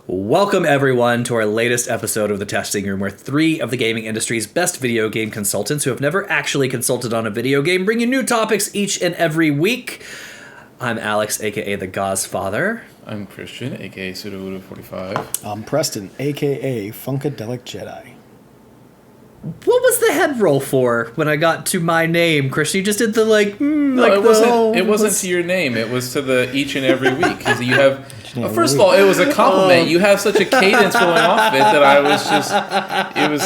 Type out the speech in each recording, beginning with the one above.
Welcome, everyone, to our latest episode of The Testing Room, where three of the gaming industry's best video game consultants who have never actually consulted on a video game bring you new topics each and every week. I'm Alex, a.k.a. The Gozfather. I'm Christian, a.k.a. Pseudo45. I'm Preston, a.k.a. Funkadelic Jedi. What was the head roll for when I got to my name, Christian? You just did the It wasn't to your name. It was to the each and every week. Because you have... first of all, it was a compliment. You have such a cadence going off it that I was just... It was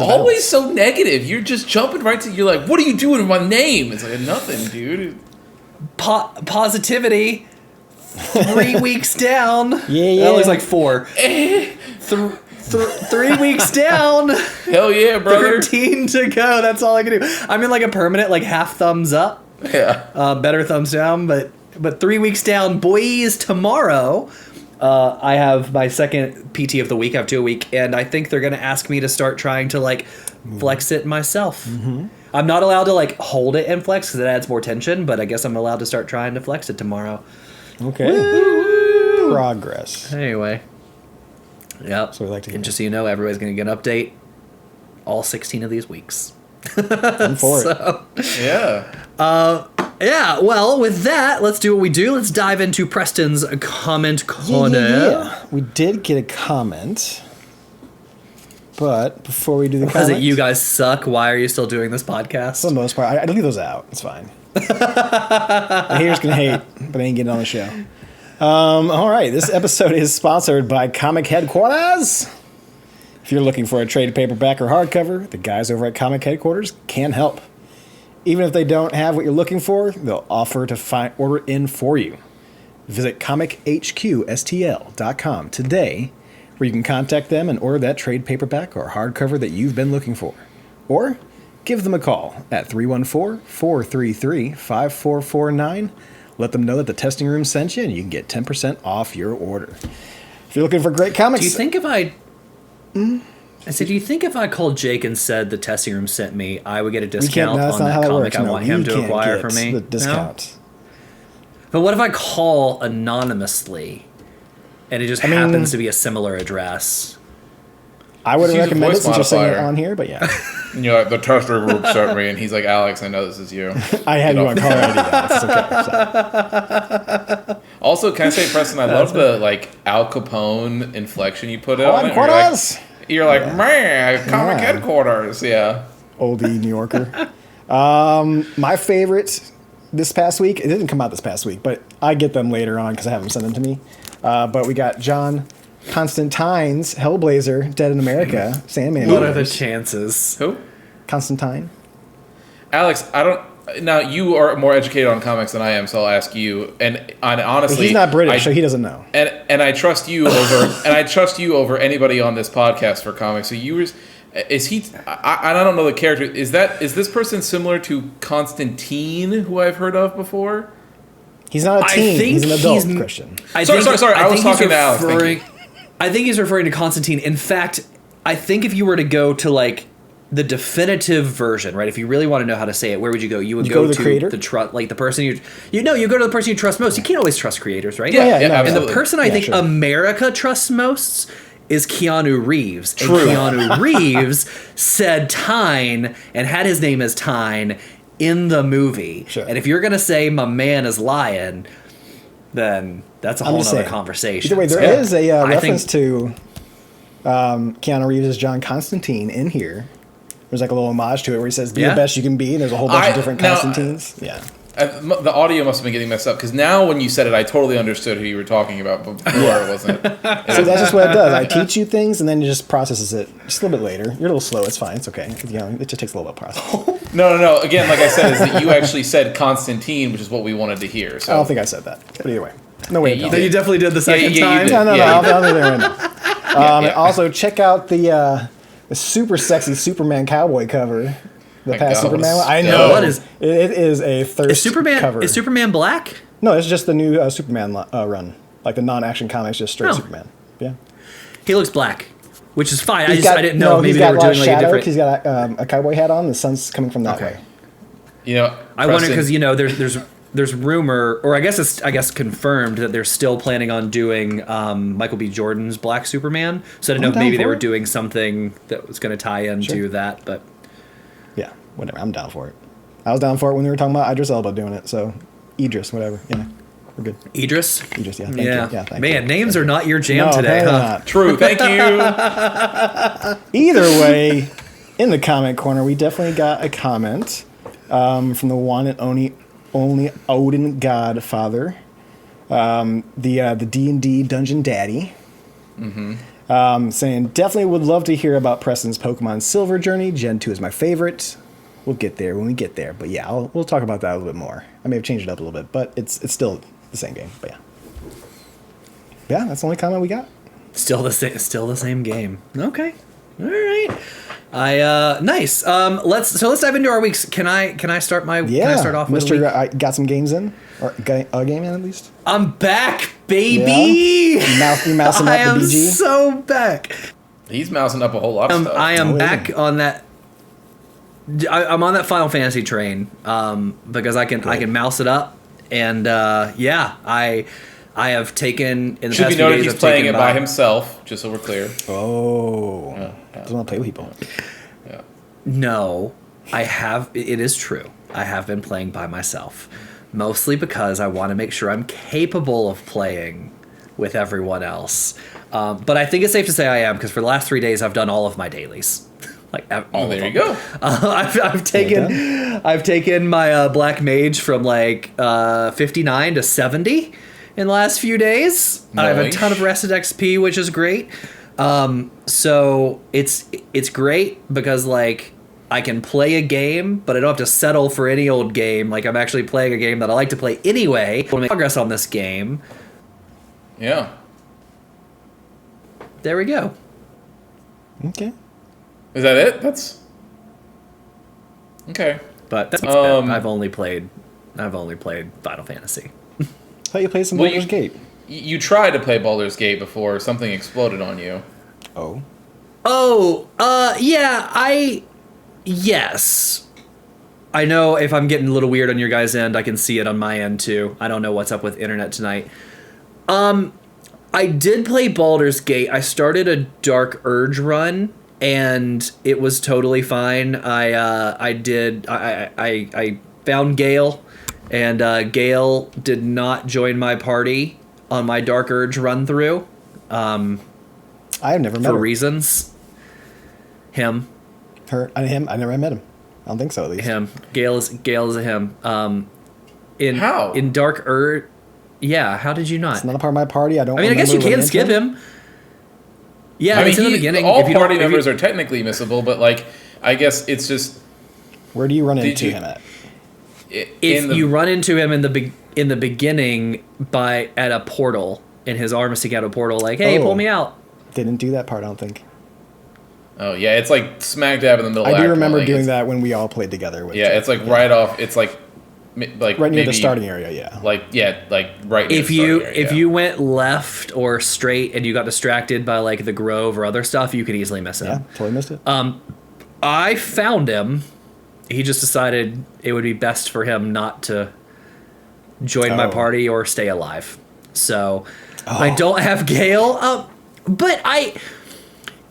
always so negative. You're just jumping right to... You're like, what are you doing with my name? It's like, nothing, dude. Positivity. 3 weeks down. Yeah. That looks like 4. 3 weeks down. Hell yeah, brother. 13 to go. That's all I can do. I'm in like a permanent half thumbs up. Yeah. Better thumbs down, but 3 weeks down, boys. Tomorrow, I have my second PT of the week. I have 2 a week, and I think they're gonna ask me to start trying to flex it myself. Mm-hmm. I'm not allowed to hold it and flex because it adds more tension, but I guess I'm allowed to start trying to flex it tomorrow. Okay. Woo! Progress. Anyway. Yep. So we like to and just so you know, everybody's going to get an update all 16 of these weeks. I'm for it. Yeah. Yeah, well, with that, let's do what we do. Let's dive into Preston's comment corner. Yeah. We did get a comment, but before we do the comment... Was it you guys suck? Why are you still doing this podcast? For the most part, I leave those out. It's fine. The haters can hate, but I ain't getting on the show. All right, this episode is sponsored by Comic Headquarters. If you're looking for a trade paperback or hardcover, the guys over at Comic Headquarters can help. Even if they don't have what you're looking for, they'll offer to order in for you. Visit comichqstl.com today, where you can contact them and order that trade paperback or hardcover that you've been looking for. Or give them a call at 314-433-5449. Let them know that the testing room sent you, and you can get 10% off your order. If you're looking for great comics... Do you think if I... I said, do you think if I called Jake and said the testing room sent me, I would get a discount on that comic I want him to acquire for me? The discount. No? But what if I call anonymously, and it just happens to be a similar address? I wouldn't recommend it since you're saying it on here, but yeah. And you're like, the tester group sent me, and he's like, Alex, I know this is you. I have you on caller ID, Alex. It's okay. So. Also, can I say, Preston, I love the Al Capone inflection you put on it. You're like, man, Comic Headquarters. Yeah. Oldie New Yorker. My favorite this past week, it didn't come out this past week, but I get them later on because I have them sent them to me. But we got John Constantine's Hellblazer, Dead in America, Sandman. What are the chances? Who? Constantine. Alex, I don't... Now, you are more educated on comics than I am, so I'll ask you. And honestly... He's not British, so he doesn't know. And I trust you over anybody on this podcast for comics. So is he... I don't know the character. Is this person similar to Constantine, who I've heard of before? He's not a teen. He's an adult, Christian. Sorry. I was talking to Alex. I think he's referring to Constantine. In fact, I think if you were to go to the definitive version, right? If you really want to know how to say it, where would you go? You would go to the creator, the person you go to the person you trust most. You can't always trust creators, right? Yeah. And the person I think America trusts most is Keanu Reeves. True. And Keanu Reeves said Tyne and had his name as Tyne in the movie. Sure. And if you're gonna say my man is lying, then that's a whole other conversation. Either way, there is a reference to Keanu Reeves as John Constantine in here. There's a little homage to it where he says, be the best you can be, and there's a whole bunch of different Constantines. The audio must have been getting messed up, because now when you said it, I totally understood who you were talking about, but before it wasn't. So that's just what it does. I teach you things, and then it just processes it just a little bit later. You're a little slow. It's fine. It's okay. It just takes a little bit of process. No. Again, like I said, is that you actually said Constantine, which is what we wanted to hear. So. I don't think I said that. But either way. No way. You definitely did the second time? No. I'll be there right now. And also, check out the super sexy Superman cowboy cover. The past Superman one. I know. What is it? Is a thirst cover. Is Superman black? No, it's just the new Superman run. Like the non-action comics, just straight Superman. Yeah. He looks black, which is fine. I didn't know maybe they were doing a different... He's got a cowboy hat on. The sun's coming from that way. You know, I wonder because there's there's rumor, or I guess confirmed that they're still planning on doing Michael B. Jordan's Black Superman. So I don't know if maybe they were doing something that was going to tie into that, but yeah, whatever. I'm down for it. I was down for it when we were talking about Idris Elba doing it. So Idris, whatever. Yeah, we're good. Idris, yeah. Thank you. Yeah, thank man, you. names are not your jam today, huh? Not. True. Thank you. Either way, in the comment corner, we definitely got a comment from the one and only Odin Godfather, the D&D Dungeon Daddy, saying, definitely would love to hear about Preston's Pokemon Silver journey. Gen 2 is my favorite. We'll get there when we get there. But yeah, we'll talk about that a little bit more. I may have changed it up a little bit, but it's still the same game. But yeah. Yeah, that's the only comment we got. Still the same game. Okay. All right. Nice. Let's dive into our weeks. Can I start my? Yeah. Can I start off with Mr. a week? I got some games in, or a game in at least. I'm back, baby. Yeah. You mousing up I am the BG. so back. He's mousing up a whole lot of stuff. I am Oh, back yeah. on that. I'm on that Final Fantasy train because I can mouse it up, and yeah, I have taken in the Should past be few noted days. he's I've playing taken it by himself, just so we're clear. Oh. Yeah. Doesn't want to play with people. Yeah. No, I have. It is true. I have been playing by myself, mostly because I want to make sure I'm capable of playing with everyone else. But I think it's safe to say I am, because for the last 3 days I've done all of my dailies. Like all of There them. you go. I've taken my Black Mage from like 59 to 70 in the last few days. I have a Nice. ton of rested XP, which is great. So it's great because like I can play a game, but I don't have to settle for any old game. Like I'm actually playing a game that I like to play anyway. I want to make progress on this game. Yeah. There we go. Okay. Is that it? That's okay. But that's I've only played Final Fantasy. Thought you played some Well, Baldur's Gate. You tried to play Baldur's Gate before something exploded on you. Oh. Oh, yeah, yes. I know if I'm getting a little weird on your guys' end, I can see it on my end too. I don't know what's up with internet tonight. I did play Baldur's Gate. I started a Dark Urge run, and it was totally fine. I found Gale, and Gale did not join my party on my Dark Urge run through. I have never met For her. reasons. Him. Him. I never met him. I don't think so, at least. Him. Gale is a him. How? In Dark Urge. Yeah, how did you not? It's not a part of my party. I don't I mean, I guess you remember can running skip into him. Yeah, I mean, it's in the beginning. all If you don't- party if you- members are technically missable, but like, I guess it's just Where do you run Did into you- him at? If you run into him in the beginning at a portal, and his arm is sticking out of a portal, like, hey, Oh. pull me out. They didn't do that part, I don't think. Oh yeah, it's like smack dab in the middle. I of do Act remember One, like, doing it's- that when we all played together. With Yeah, it's like right off. It's like right near maybe, the starting area, yeah. Like right. Near If the you starting area, if you went left or straight and you got distracted by like the grove or other stuff, you could easily miss him. Yeah, totally missed it. I found him. He just decided it would be best for him not to join my Oh. party or stay alive. So I don't have Gale. But I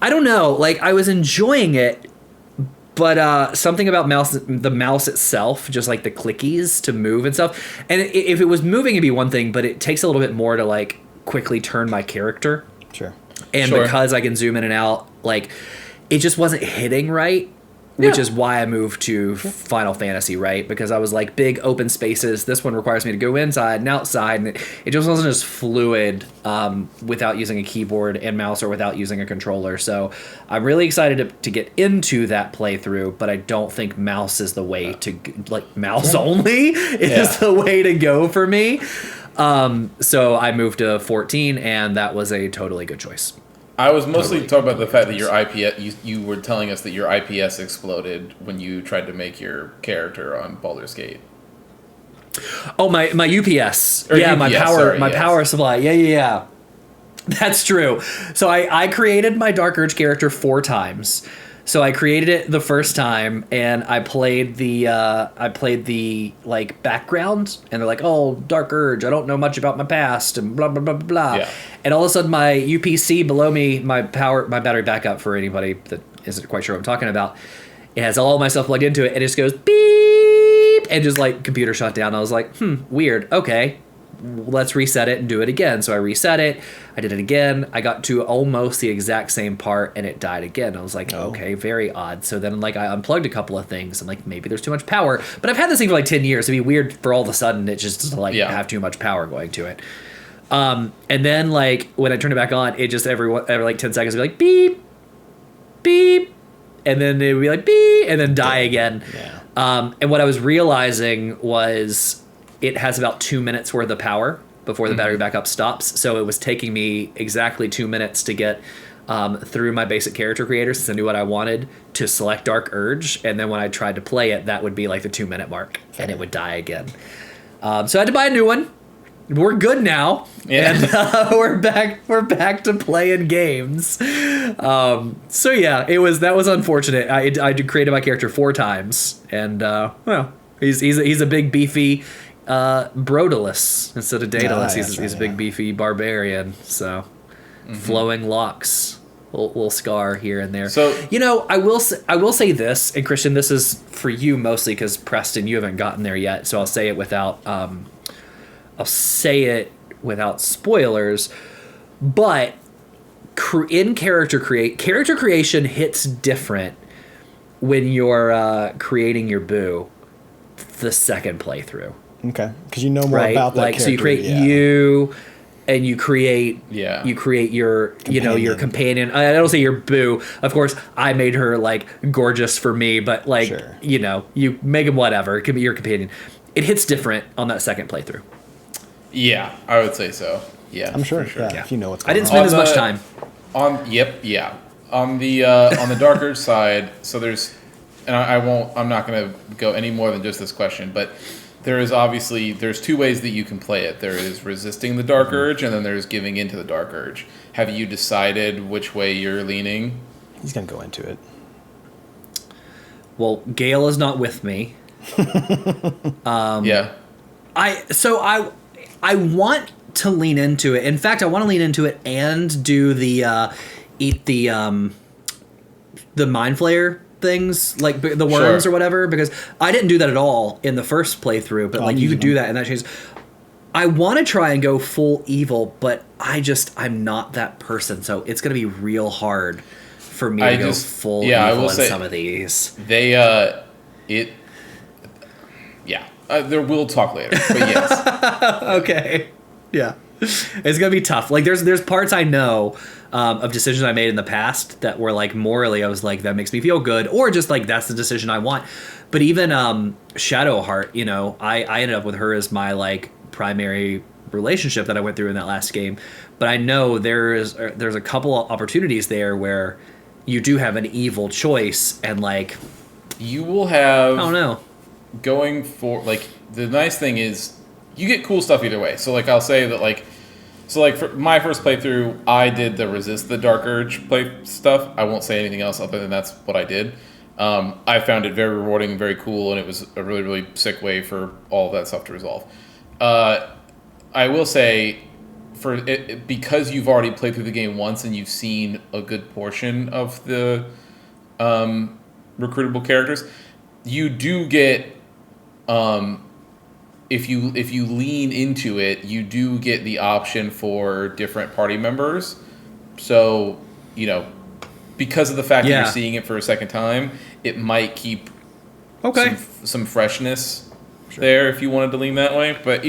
don't know. Like I was enjoying it, but something about the mouse itself, just like the clickies to move and stuff. And if it was moving, it'd be one thing, but it takes a little bit more to like quickly turn my character. Sure. And Sure. because I can zoom in and out, like it just wasn't hitting right, which Yeah. is why I moved to Final Fantasy, right? Because I was like big open spaces. This one requires me to go inside and outside, and it just wasn't as fluid without using a keyboard and mouse or without using a controller. So I'm really excited to get into that playthrough, but I don't think mouse is the way to like mouse only is the way to go for me. So I moved to 14, and that was a totally good choice. I was mostly talking about the fact that your IPS. You were telling us that your IPS exploded when you tried to make your character on Baldur's Gate. Oh, my UPS. Or yeah, my UPS, power sorry, my yes. power supply. Yeah. That's true. So I created my Dark Urge character 4 times. So I created it the first time, and I played the like background, and they're like, "Oh, Dark Urge. I don't know much about my past," and blah blah blah blah blah. Yeah. And all of a sudden, my UPC below me, my battery backup for anybody that isn't quite sure what I'm talking about, it has all my stuff plugged into it, and it just goes beep, and just like computer shut down. I was like, weird. Okay, let's reset it and do it again. So I reset it. I did it again. I got to almost the exact same part and it died again. I was like, okay, very odd. So then like I unplugged a couple of things and like maybe there's too much power. But I've had this thing for like 10 years. It'd be weird for all of a sudden it just to like have too much power going to it. And then like when I turn it back on, it just every like 10 seconds would be like beep, beep, and then it would be like beep, and then die again. Yeah. And what I was realizing was it has about 2 minutes worth of power before the battery backup stops. So it was taking me exactly 2 minutes to get through my basic character creator, since I knew what I wanted, to select Dark Urge. And then when I tried to play it, that would be like the 2 minute mark and it would die again. So I had to buy a new one. We're good now. Yeah. And we're back to playing games. So yeah, that was unfortunate. I created my character 4 times, and well, he's a big beefy Brodulus instead of Daedalus. He's a big beefy barbarian. So flowing locks, little scar here and there. So I will say this, and Christian, this is for you mostly because Preston, you haven't gotten there yet. So I'll say it without spoilers, but in character creation hits different when you're creating your boo the second playthrough. Okay, because you know more about that character. So you create you, and you create your your companion. I don't say your boo. Of course, I made her like gorgeous for me, but like you make him whatever. It can be your companion. It hits different on that second playthrough. Yeah, I would say so. Yeah, I'm sure. sure. Yeah, if you know what's going on. I didn't spend as much time. On the Dark Urge side, so there's, and I'm not going to go any more than just this question, but there's 2 ways that you can play it. There is resisting the Dark Urge, and then there's giving into the Dark Urge. Have you decided which way you're leaning? He's going to go into it. Well, Gale is not with me. Yeah. I want to lean into it. In fact, I want to lean into it and do the eat the mind flayer things, like the worms or whatever, because I didn't do that at all in the first playthrough, but like you could do that, and that changes. I want to try and go full evil, but I'm not that person, so it's going to be real hard for me to go full evil in some of these. We'll talk later, but yes. Okay. Yeah. It's going to be tough. Like there's parts I know of decisions I made in the past that were like morally I was like, that makes me feel good, or just like that's the decision I want. But even Shadowheart, I ended up with her as my like primary relationship that I went through in that last game. But I know there's a couple of opportunities there where you do have an evil choice, and like you will have, I don't know. Going for like the nice thing is you get cool stuff either way. So like I'll say that like for my first playthrough, I did the resist the Dark Urge play stuff. I won't say anything else other than that's what I did. I found it very rewarding and very cool, and it was a really, really sick way for all of that stuff to resolve. I will say, because you've already played through the game once and you've seen a good portion of the recruitable characters, you do get, if you lean into it, you do get the option for different party members. So, because of the fact that you're seeing it for a second time, it might keep some freshness there if you wanted to lean that way. But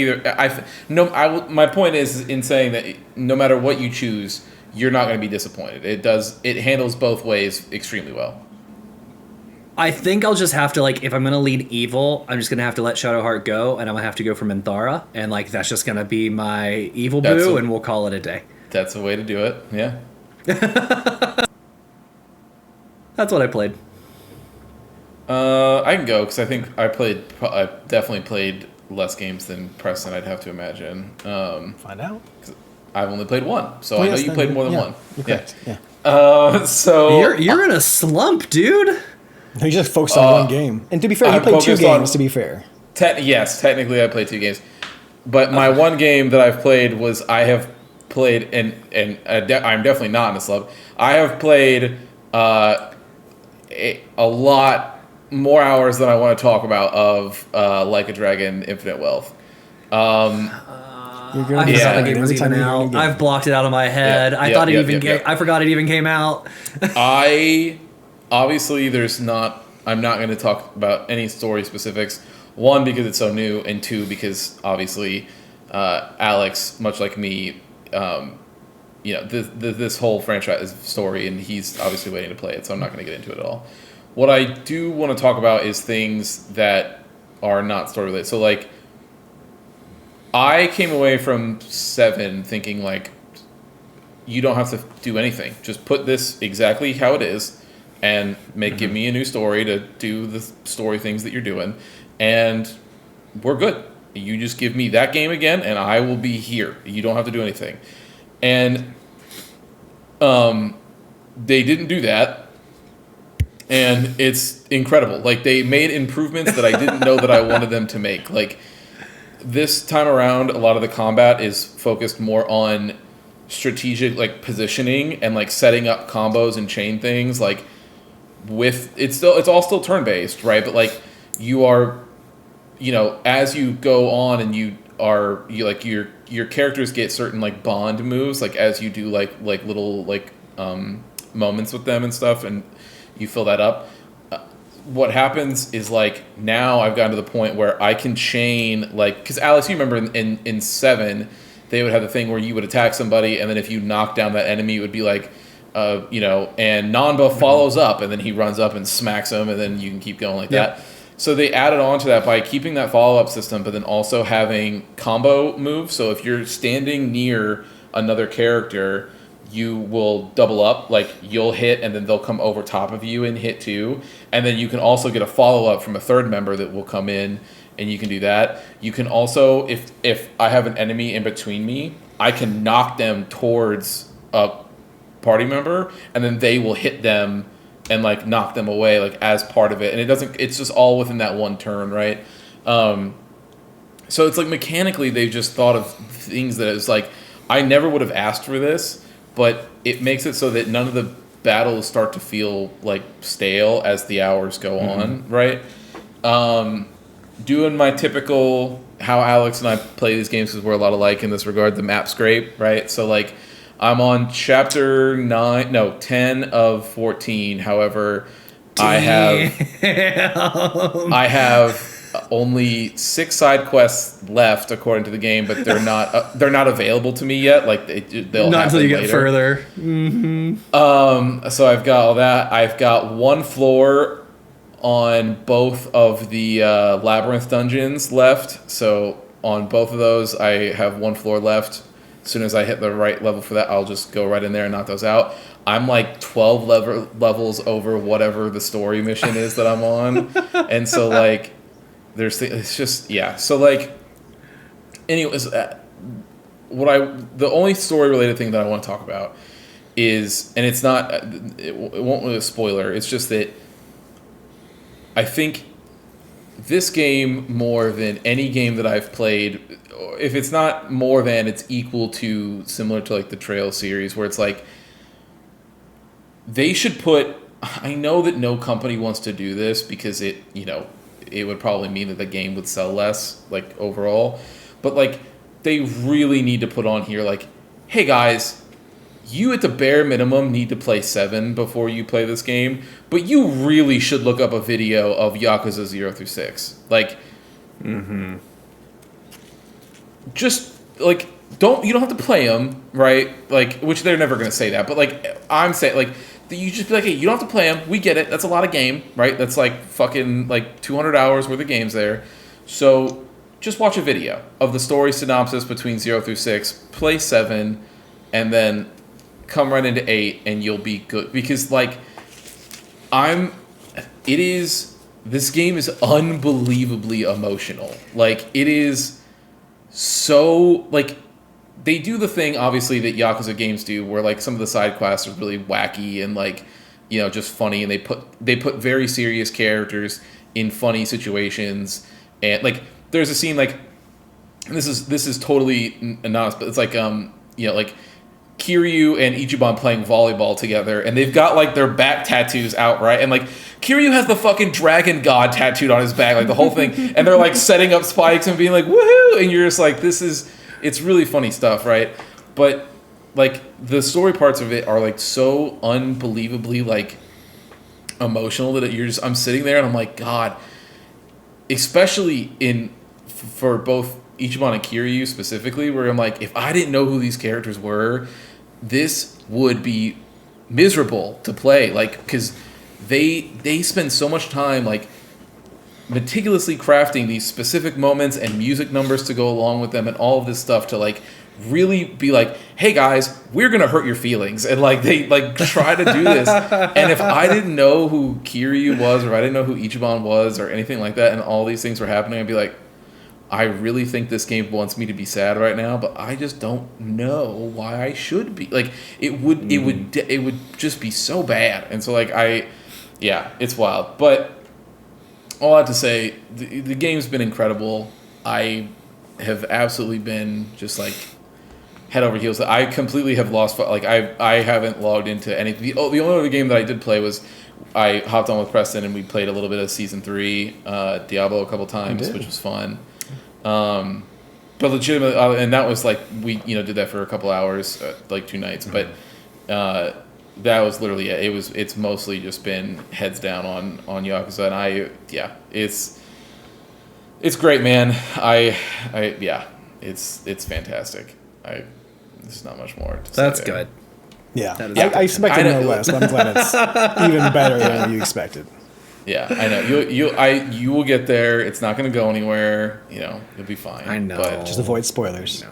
my point is in saying that no matter what you choose, you're not going to be disappointed. It handles both ways extremely well. I think I'll just have to, like, if I'm going to lean evil, I'm just going to have to let Shadowheart go, and I'm going to have to go for Minthara, and, like, that's just going to be my evil boo, and we'll call it a day. That's a way to do it, yeah. That's what I played. I can go, because I think I definitely played less games than Preston, I'd have to imagine. Find out. I've only played one, so I know you played more than one. You're correct. Yeah. So You're in a slump, dude. He just focused on one game. And to be fair, he played 2 games, to be fair. Yes, technically I played 2 games. But my one game that I've played was I have played, and I'm definitely not in a slump. I have played a lot more hours than I want to talk about of Like a Dragon Infinite Wealth. You're I gonna forgot decide the game was every time even you learn a out. game. I've blocked it out of my head. I forgot it even came out. Obviously I'm not going to talk about any story specifics. 1, because it's so new, and 2, because obviously Alex, much like me, this whole franchise story, and he's obviously waiting to play it, so I'm not going to get into it at all. What I do want to talk about is things that are not story related. So, like, I came away from 7 thinking, like, you don't have to do anything. Just put this exactly how it is and give me a new story to do the story things that you're doing, and we're good. You just give me that game again, and I will be here. You don't have to do anything. And they didn't do that, and it's incredible. Like, they made improvements that I didn't know that I wanted them to make. Like, this time around, a lot of the combat is focused more on strategic, like, positioning and, like, setting up combos and chain things. Like, it's all still turn based, right? But, like, you are, as you go on and your characters get certain, like, bond moves, like, as you do like little, like, moments with them and stuff, and you fill that up. What happens is, like, now I've gotten to the point where I can chain, like, because Alex, you remember in 7, they would have the thing where you would attack somebody, and then if you knock down that enemy, it would be like, and Nanba follows up, and then he runs up and smacks him, and then you can keep going like that. So they added on to that by keeping that follow-up system, but then also having combo moves. So if you're standing near another character, you will double up. Like, you'll hit, and then they'll come over top of you and hit too. And then you can also get a follow-up from a third member that will come in, and you can do that. You can also, if I have an enemy in between me, I can knock them towards a party member, and then they will hit them and, like, knock them away, like, as part of it. And it's just all within that one turn, right? So it's like, mechanically, they've just thought of things that it's like, I never would have asked for this, but it makes it so that none of the battles start to feel, like, stale as the hours go on, right? Doing my typical, how Alex and I play these games, because we're a lot alike in this regard, the map scrape, right? So, like, I'm on chapter 10 of 14. However, I have only 6 side quests left according to the game, but they're not available to me yet. Like, they'll Not until you get later. further. So I've got all that. I've got 1 floor on both of the labyrinth dungeons left. So on both of those, I have 1 floor left. As soon as I hit the right level for that, I'll just go right in there and knock those out. I'm like 12 levels over whatever the story mission is that I'm on. And so, like, it's just, yeah. So, like, anyways, the only story related thing that I want to talk about is, and it's not, it won't be a spoiler, it's just that I think this game, more than any game that I've played, if it's not more than, it's equal to, similar to, like, the Trail series, where it's like, they should put, I know that no company wants to do this because it would probably mean that the game would sell less, like, overall, but, like, they really need to put on here, like, hey guys, you at the bare minimum need to play 7 before you play this game, but you really should look up a video of Yakuza 0 through 6. Like, just, like, you don't have to play them, right? Like, which they're never going to say that, but, like, I'm saying, like, you just be like, hey, you don't have to play them. We get it. That's a lot of game, right? That's, like, fucking, like, 200 hours worth of games there. So just watch a video of the story synopsis between 0 through 6, play 7, and then come right into 8, and you'll be good. Because, like, this game is unbelievably emotional. Like, it is so, like, they do the thing obviously that Yakuza games do, where like some of the side quests are really wacky and like, you know, just funny, and they put very serious characters in funny situations, and like there's a scene like, and this is totally anonymous, but it's like you know, like Kiryu and Ichiban playing volleyball together, and they've got like their back tattoos out, right? And like Kiryu has the fucking dragon god tattooed on his back, like the whole thing, and they're like setting up spikes and being like woohoo, and you're just like, it's really funny stuff, right? But like the story parts of it are like so unbelievably like emotional that I'm sitting there and I'm like, God, especially for both Ichiban and Kiryu specifically, where I'm like, if I didn't know who these characters were, this would be miserable to play, like, because they spend so much time like meticulously crafting these specific moments and music numbers to go along with them and all of this stuff to like really be like, hey guys, we're gonna hurt your feelings, and like they like try to do this. And if I didn't know who Kiryu was, or I didn't know who Ichiban was, or anything like that, and all these things were happening, I'd be like, I really think this game wants me to be sad right now, but I just don't know why I should be. Like it would just be so bad. And so like it's wild. But all I have to say, the game's been incredible. I have absolutely been just like head over heels. I completely have lost. Like I haven't logged into anything. The only other game that I did play was I hopped on with Preston and we played a little bit of Season 3 Diablo a couple times, which was fun. But legitimately, and that was like we did that for a couple hours, like 2 nights. But that was literally it. It's mostly just been heads down on Yakuza, and it's great, man. It's fantastic. There's not much more to say. That's there. good. Yeah, That I expected no less, but I'm glad it's even better than you expected. Yeah, I know. You will get there. It's not going to go anywhere. You'll be fine. I know. But Just avoid spoilers. No.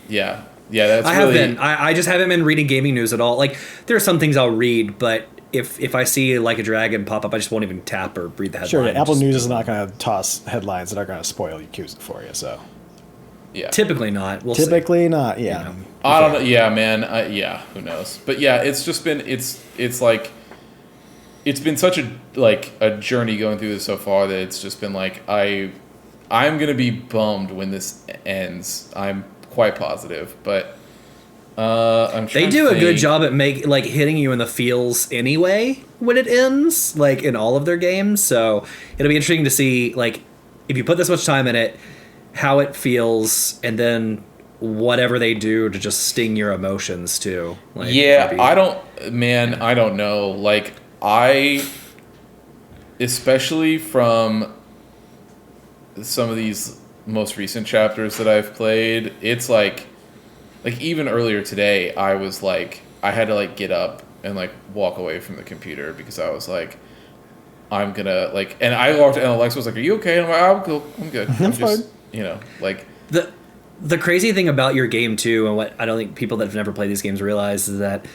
Yeah. That's I really... have been. I just haven't been reading gaming news at all. Like, there are some things I'll read, but if I see like a dragon pop up, I just won't even tap or read the headline. Sure, Apple News is not going to toss headlines that are going to spoil Yakuza for you, so... Yeah. Typically not. We'll Typically see. not, yeah. I don't know. Yeah, man. Who knows? But yeah, it's just been... It's like... It's been such a journey going through this so far that it's just been like, I'm going to be bummed when this ends. I'm quite positive, but... They do a good job at hitting you in the feels anyway when it ends, like in all of their games. So it'll be interesting to see, like, if you put this much time in it, how it feels, and then whatever they do to just sting your emotions too. Like, yeah, I don't know. Like, especially from some of these most recent chapters that I've played, it's like even earlier today, I was like, I had to like get up and like walk away from the computer because I was like, I'm gonna like, and I walked and Alexa was like, "Are you okay?" And I'm like, "I'm cool, I'm good." I'm just, like the crazy thing about your game too, and what I don't think people that have never played these games realize is that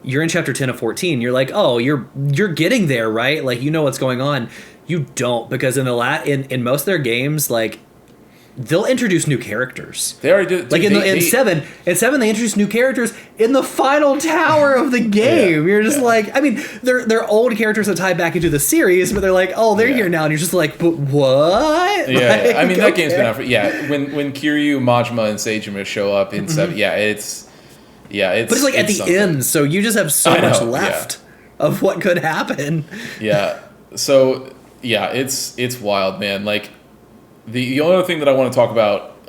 you're in chapter 10 of 14. You're like, oh, you're getting there, right? Like, you know what's going on. You don't, because in most of their games, like, they'll introduce new characters. They already do. Like in 7, they introduced new characters in the final tower of the game. You're just like, I mean, they're old characters that tie back into the series, but they're like, oh, they're here now, and you're just like, but what? Yeah, like, I mean, that game's been out for when Kiryu, Majima, and Seijima show up in 7, it's but it's like at the something. End, so you just have so much left of what could happen. Yeah, so it's wild, man. Like. The only other thing that I want to talk about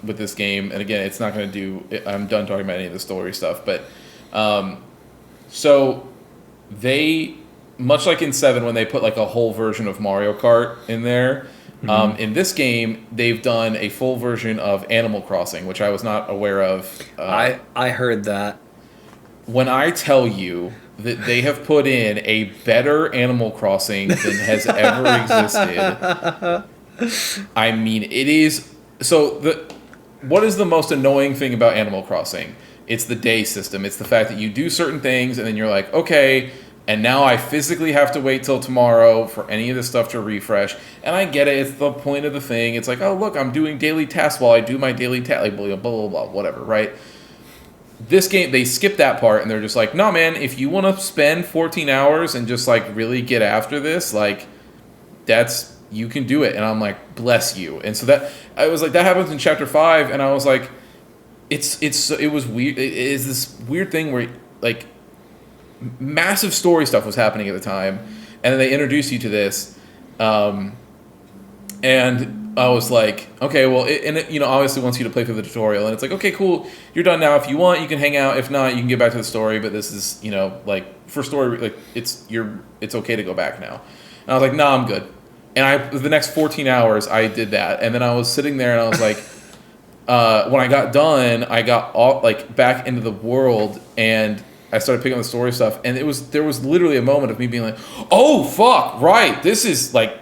with this game, and again, it's not going to do... I'm done talking about any of the story stuff, but... so, they... Much like in 7, when they put like a whole version of Mario Kart in there, in this game, they've done a full version of Animal Crossing, which I was not aware of. I heard that. When I tell you that they have put in a better Animal Crossing than has ever existed... I mean, it is... So, what is the most annoying thing about Animal Crossing? It's the day system. It's the fact that you do certain things, and then you're like, okay, And now I physically have to wait till tomorrow for any of this stuff to refresh. And I get it. It's the point of the thing. It's like, oh, look, I'm doing daily tasks while I do my daily task. Like, blah, blah, blah, whatever, right? This game, they skip that part, and they're just like, no, man, if you want to spend 14 hours and just, like, really get after this, like, you can do it. And I'm like, bless you. And so I was like, that happens in Chapter 5, and I was like, it was weird. It is this weird thing where, like, massive story stuff was happening at the time, and then they introduced you to this, and I was like, okay, well, it obviously wants you to play through the tutorial, and it's like, okay, cool, you're done now. If you want, you can hang out. If not, you can get back to the story. But this is, like, for story, like, it's okay to go back now. And I was like, nah, I'm good. And the next 14 hours, I did that, and then I was sitting there, and I was like, when I got done, I got all, like, back into the world, and I started picking up the story stuff, and there was literally a moment of me being like, oh, fuck, right, this is, like,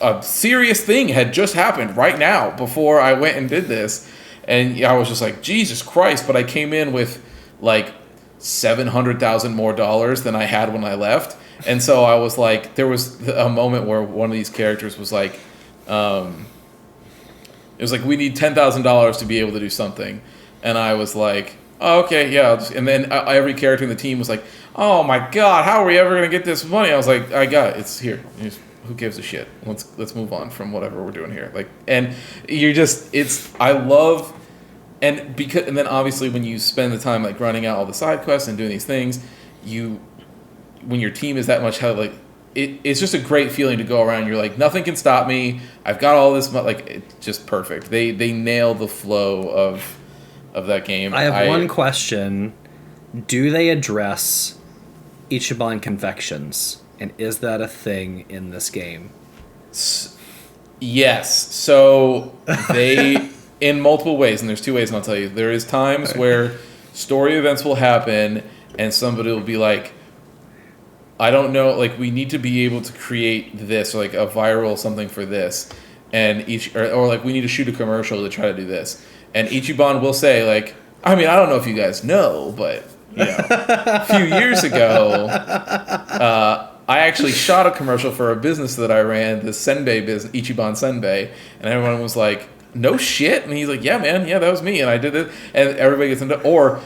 a serious thing had just happened right now before I went and did this. And I was just like, Jesus Christ, but I came in with, like, $700,000 more than I had when I left. And so I was like, there was a moment where one of these characters was like, it was like, we need $10,000 to be able to do something. And I was like, oh, okay, yeah. And then every character in the team was like, oh my God, how are we ever going to get this money? I was like, I got it. It's here. Who gives a shit? Let's move on from whatever we're doing here. Like, and you're just, I love, and then obviously when you spend the time like running out all the side quests and doing these things, when your team is that much hell, like, it's just a great feeling to go around. You're like, nothing can stop me. I've got all this, like, it's just perfect. They nail the flow of that game. I have one question. Do they address Ichiban confections? And is that a thing in this game? Yes. So they, in multiple ways, and there's two ways, and I'll tell you. There is times where story events will happen, and somebody will be like, I don't know, like, we need to be able to create this, or like a viral something for this, and or like we need to shoot a commercial to try to do this. And Ichiban will say, like, I mean, I don't know if you guys know, but, a few years ago, I actually shot a commercial for a business that I ran, the Senbei business, Ichiban Senbei, and everyone was like, no shit? And he's like, yeah, man, yeah, that was me, and I did it. And everybody gets into, or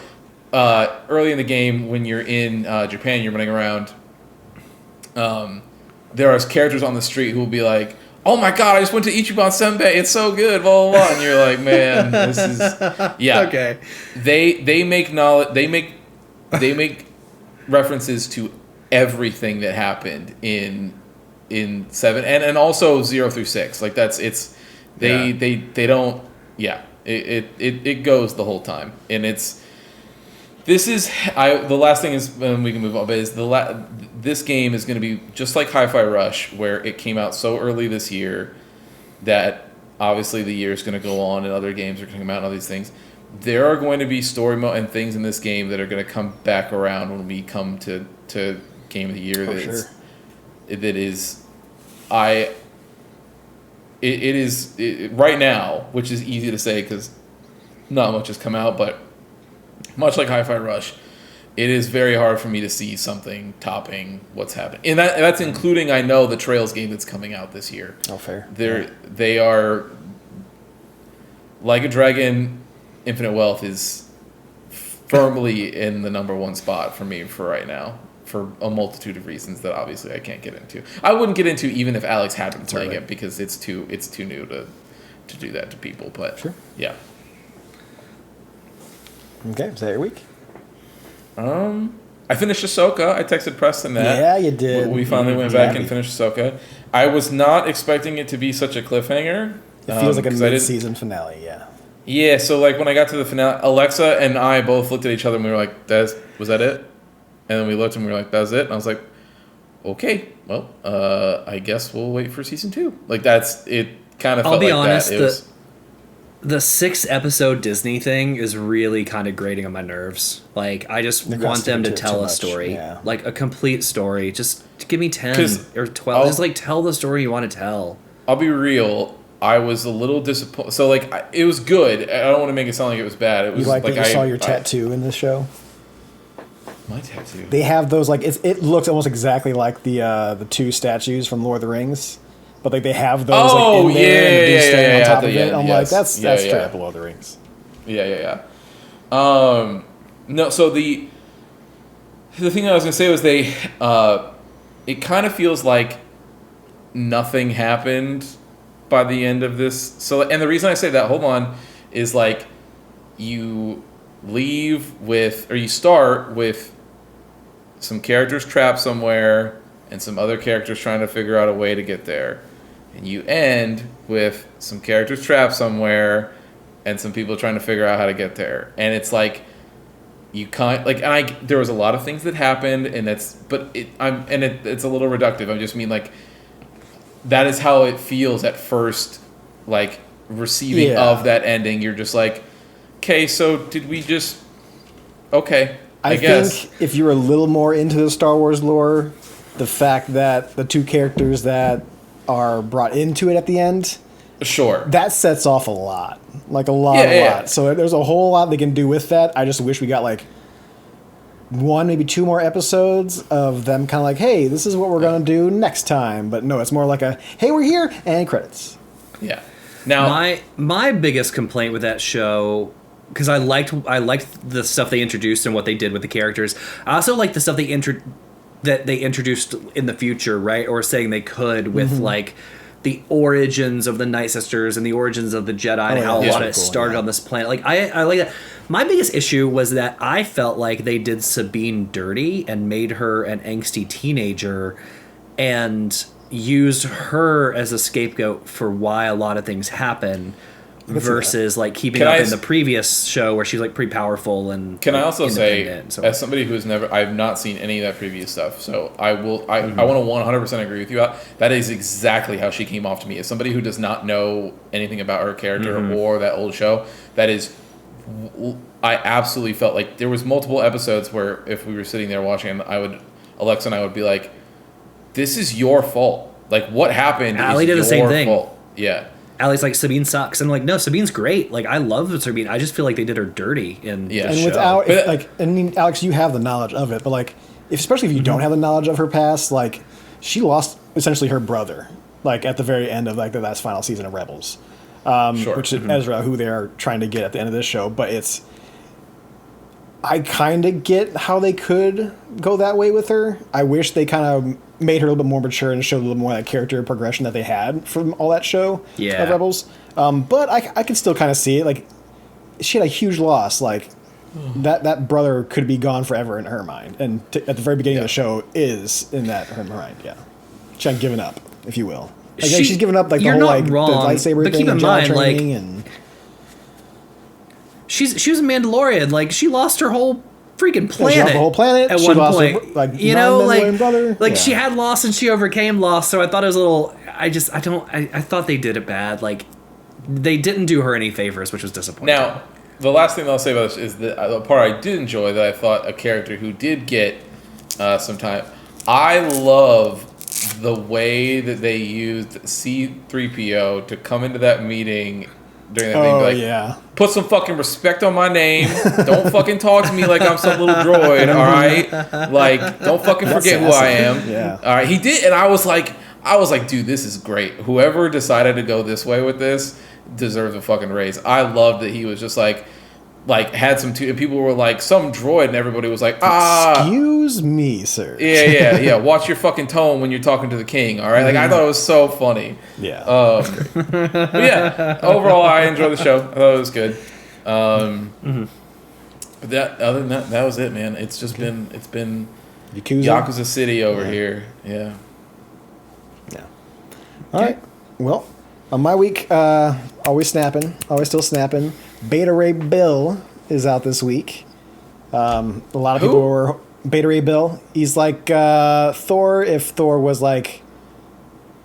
early in the game, when you're in Japan, you're running around, there are characters on the street who will be like, oh my God, I just went to Ichiban Senbei, it's so good, blah, blah, blah. And you're like, man, this is, yeah. Okay. They make knowledge, they make references to everything that happened in 7 and also 0 through 6. Like, they don't, yeah, it goes the whole time. And the last thing is, and we can move on, but is this game is going to be just like Hi-Fi Rush, where it came out so early this year that obviously the year is going to go on and other games are going to come out and all these things. There are going to be story mode and things in this game that are going to come back around when we come to Game of the Year. It is right now, which is easy to say because not much has come out, but much like Hi-Fi Rush, it is very hard for me to see something topping what's happening. And that's including, I know, the Trails game that's coming out this year. Oh, fair. They are, Like a Dragon, Infinite Wealth is firmly in the number one spot for me for right now, for a multitude of reasons that obviously I can't get into. I wouldn't get into even if Alex had been playing it because it's too new to do that to people. But sure. Yeah. Okay, is that your week? I finished Ahsoka. I texted Preston that. Yeah, you did. We finally went back and finished Ahsoka. I was not expecting it to be such a cliffhanger. It feels like a mid-season finale, yeah. Yeah, so like when I got to the finale, Alexa and I both looked at each other and we were like, was that it? And then we looked and we were like, that's it? And I was like, okay, well, I guess we'll wait for season 2. Like that's, it kind of felt like honest, that. The 6-episode Disney thing is really kind of grating on my nerves. Like, I just want them to tell a story. Yeah. Like, a complete story. Just give me 10 or 12. Just, like, tell the story you want to tell. I'll be real. I was a little disappointed. So, like, it was good. I don't want to make it sound like it was bad. It was you like that you saw your tattoo in this show? My tattoo. They have those like it looks almost exactly like the two statues from Lord of the Rings, but like they have those like in there and the dude standing on top of it. I'm like, that's straight up Lord of the Rings. Yeah. No, so the thing I was gonna say was they it kind of feels like nothing happened by the end of this. So, and the reason I say that, hold on, is like you leave with, or you start with some characters trapped somewhere and some other characters trying to figure out a way to get there. And you end with some characters trapped somewhere and some people trying to figure out how to get there. And it's like, you can't, like, and there was a lot of things that happened, and it's a little reductive. I just mean, like, that is how it feels at first, like, receiving of that ending. You're just like, okay, so did we just, okay, I guess. Think if you're a little more into the Star Wars lore, the fact that the two characters that are brought into it at the end, sure, that sets off a lot. Like a lot. So there's a whole lot they can do with that. I just wish we got like one, maybe two more episodes of them kind of like, hey, this is what we're going to do next time. But no, it's more like a, hey, we're here, and credits. Yeah. Now, my biggest complaint with that show, because I liked the stuff they introduced and what they did with the characters. I also liked the stuff that they introduced in the future, right? Or saying they could with like the origins of the Night Sisters and the origins of the Jedi and how a lot of it started on this planet. Like I like that. My biggest issue was that I felt like they did Sabine dirty and made her an angsty teenager and used her as a scapegoat for why a lot of things happen versus like keeping up in the previous show where she's like pretty powerful and can I also say, so as somebody who's I've not seen any of that previous stuff, so I want to 100% agree with you. That is exactly how she came off to me. As somebody who does not know anything about her character or that old show, that is, I absolutely felt like there was multiple episodes where if we were sitting there watching, Alexa and I would be like, this is your fault. Like, what happened Allie did the same thing. Fault. Yeah. Allie's like, Sabine sucks. And I'm like, no, Sabine's great. Like, I love Sabine. I just feel like they did her dirty in the show. Without, I mean, Alex, you have the knowledge of it, but like, especially if you don't have the knowledge of her past, like, she lost essentially her brother, like, at the very end of like the last final season of Rebels. Which is Ezra, who they are trying to get at the end of this show, but I kind of get how they could go that way with her. I wish they kind of made her a little bit more mature and showed a little more of that character progression that they had from all that show of Rebels. But I can still kind of see it. Like, she had a huge loss. Like, that brother could be gone forever in her mind. And at the very beginning of the show is in her mind, She had given up, if you will. Like, she's given up like the whole like the lightsaber but thing keep in and mind, training like, and she was a Mandalorian. Like, she lost her whole freaking planet. She lost the whole planet at she one lost point. Her, like, you know, like brother. She had loss and she overcame loss. So I thought it was a little. I thought they did it bad. Like, they didn't do her any favors, which was disappointing. Now, the last thing I'll say about this is the part I did enjoy that I thought a character who did get some time. I love the way that they used C-3PO to come into that meeting during that thing. Like, put some fucking respect on my name. Don't fucking talk to me like I'm some little droid, all right? Like, don't fucking forget who I am. Yeah. All right, he did, and I was like, dude, this is great. Whoever decided to go this way with this deserves a fucking raise. I loved that he was just like had some people were like some droid and everybody was like, excuse me, sir. Yeah. Watch your fucking tone when you're talking to the king. All right, like I thought it was so funny. Yeah. But yeah, overall I enjoyed the show. I thought it was good. But that other than that was it, man. It's just been Yakuza City over here. Yeah. All right. Well, on my week, always still snapping. Beta Ray Bill is out this week. A lot of people were Beta Ray Bill. He's like Thor if Thor was like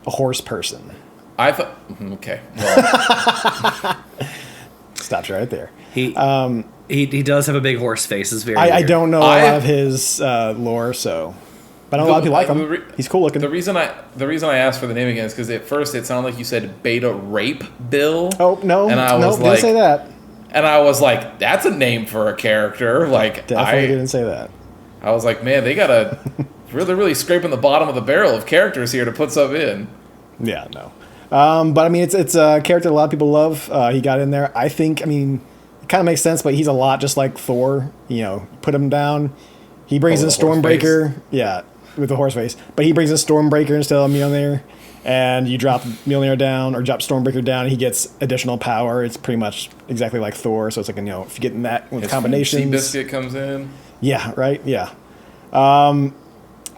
a horse person. I thought okay. Well. Stops right there. He does have a big horse face. It's very. I don't know a lot of his lore, so. But I know a lot of people like him. He's cool looking. The reason I asked for the name again is because at first it sounded like you said Beta Rape Bill. Oh no! And I was didn't say that. And I was like, that's a name for a character. Like Definitely didn't say that. I was like, man, they gotta really scraping the bottom of the barrel of characters here to put stuff in. Yeah, no. But I mean, it's a character a lot of people love. He got in there. I think, I mean, it kind of makes sense, but he's a lot just like Thor. You know, put him down. He brings in Stormbreaker. Yeah, with the horse face. But he brings in Stormbreaker instead of Mjolnir. And you drop Mjolnir down or drop Stormbreaker down, and he gets additional power. It's pretty much exactly like Thor. So it's like, you know, if you get in that with combinations. Seabiscuit comes in. Yeah, right? Yeah.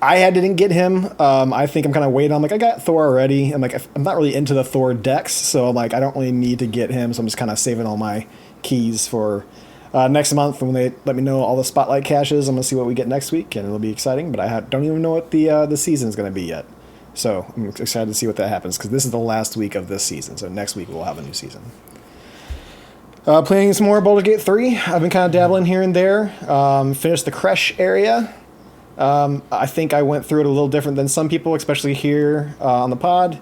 Didn't get him. I think I'm kind of waiting. I'm like, I got Thor already. I'm like, I'm not really into the Thor decks, so I'm like, I don't really need to get him. So I'm just kind of saving all my keys for next month when they let me know all the spotlight caches. I'm gonna see what we get next week, and it'll be exciting. But I don't even know what the season is gonna be yet. So I'm excited to see what that happens because this is the last week of this season. So next week we'll have a new season. Playing some more Baldur's Gate 3. I've been kind of dabbling here and there. Finished the Kresh area. I think I went through it a little different than some people, especially here on the pod,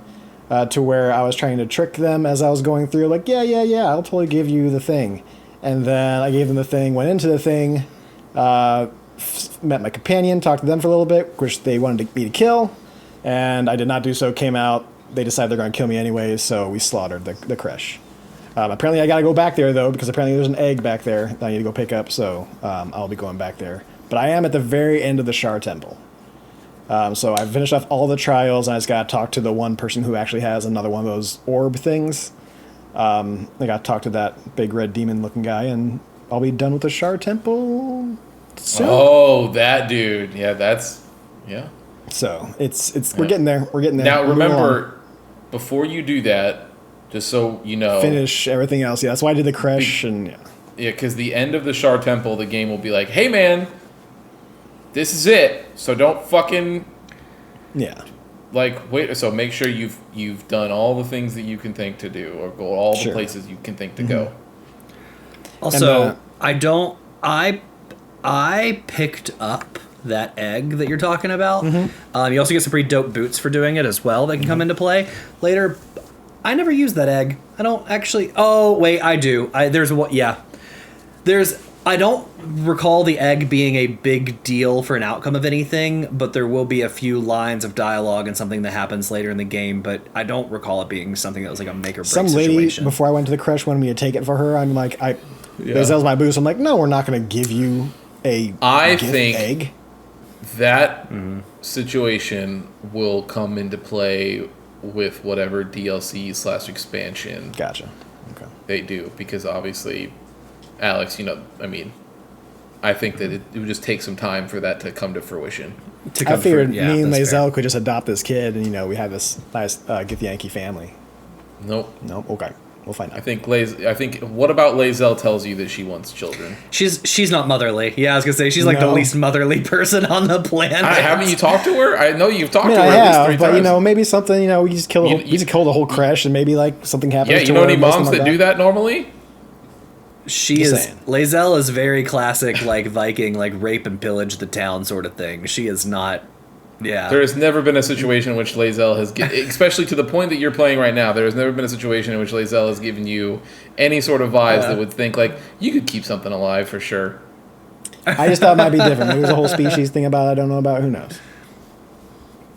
to where I was trying to trick them as I was going through. Like, yeah, I'll totally give you the thing. And then I gave them the thing, went into the thing, met my companion, talked to them for a little bit, which they wanted me to kill. And I did not do so, came out. They decided they're going to kill me anyways, so we slaughtered the Kresh. Apparently I got to go back there, though, because apparently there's an egg back there that I need to go pick up, so I'll be going back there. But I am at the very end of the Shar Temple. So I finished off all the trials, and I just got to talk to the one person who actually has another one of those orb things. I got to talk to that big red demon-looking guy, and I'll be done with the Shar Temple soon. Oh, that dude. Yeah, that's... Yeah. So it's we're getting there. We're getting there. Now remember, before you do that, just so you know, finish everything else. Yeah, that's why I did the Kresh and yeah. Yeah, because the end of the Shar Temple, the game will be like, hey man, this is it. So don't fucking wait. So make sure you've done all the things that you can think to do, or go all the places you can think to go. Also, I picked up that egg that you're talking about. You also get some pretty dope boots for doing it as well that can come into play later. I never used that egg. I don't actually. Oh wait, I do. I don't recall the egg being a big deal for an outcome of anything, but there will be a few lines of dialogue and something that happens later in the game. But I don't recall it being something that was like a make or break situation. Some lady before I went to the Kresh wanted me to take it for her. I'm like, that was my boost. I'm like, no, we're not going to give you a egg. That situation will come into play with whatever DLC/expansion they do, because obviously, Alex, I think that it would just take some time for that to come to fruition. I figured me and Lae'zel could just adopt this kid, and we have this nice Githyanki family. Nope. Okay. We'll find out. I think what about Lae'zel tells you that she wants children? She's not motherly. Yeah, I was gonna say she's like the least motherly person on the planet. Haven't you talked to her? I know you've talked to her at least 3 times. But maybe something. We just kill the whole Kresh, and maybe like something happens. Yeah, you know any moms that do that normally? Lae'zel is very classic, like Viking, like rape and pillage the town sort of thing. She is not. Yeah. There has never been a situation in which Lae'zel has, especially to the point that you're playing right now, there has never been a situation in which Lae'zel has given you any sort of vibes that would think, like, you could keep something alive for sure. I just thought it might be different. Maybe there's a whole species thing about it I don't know about. Who knows?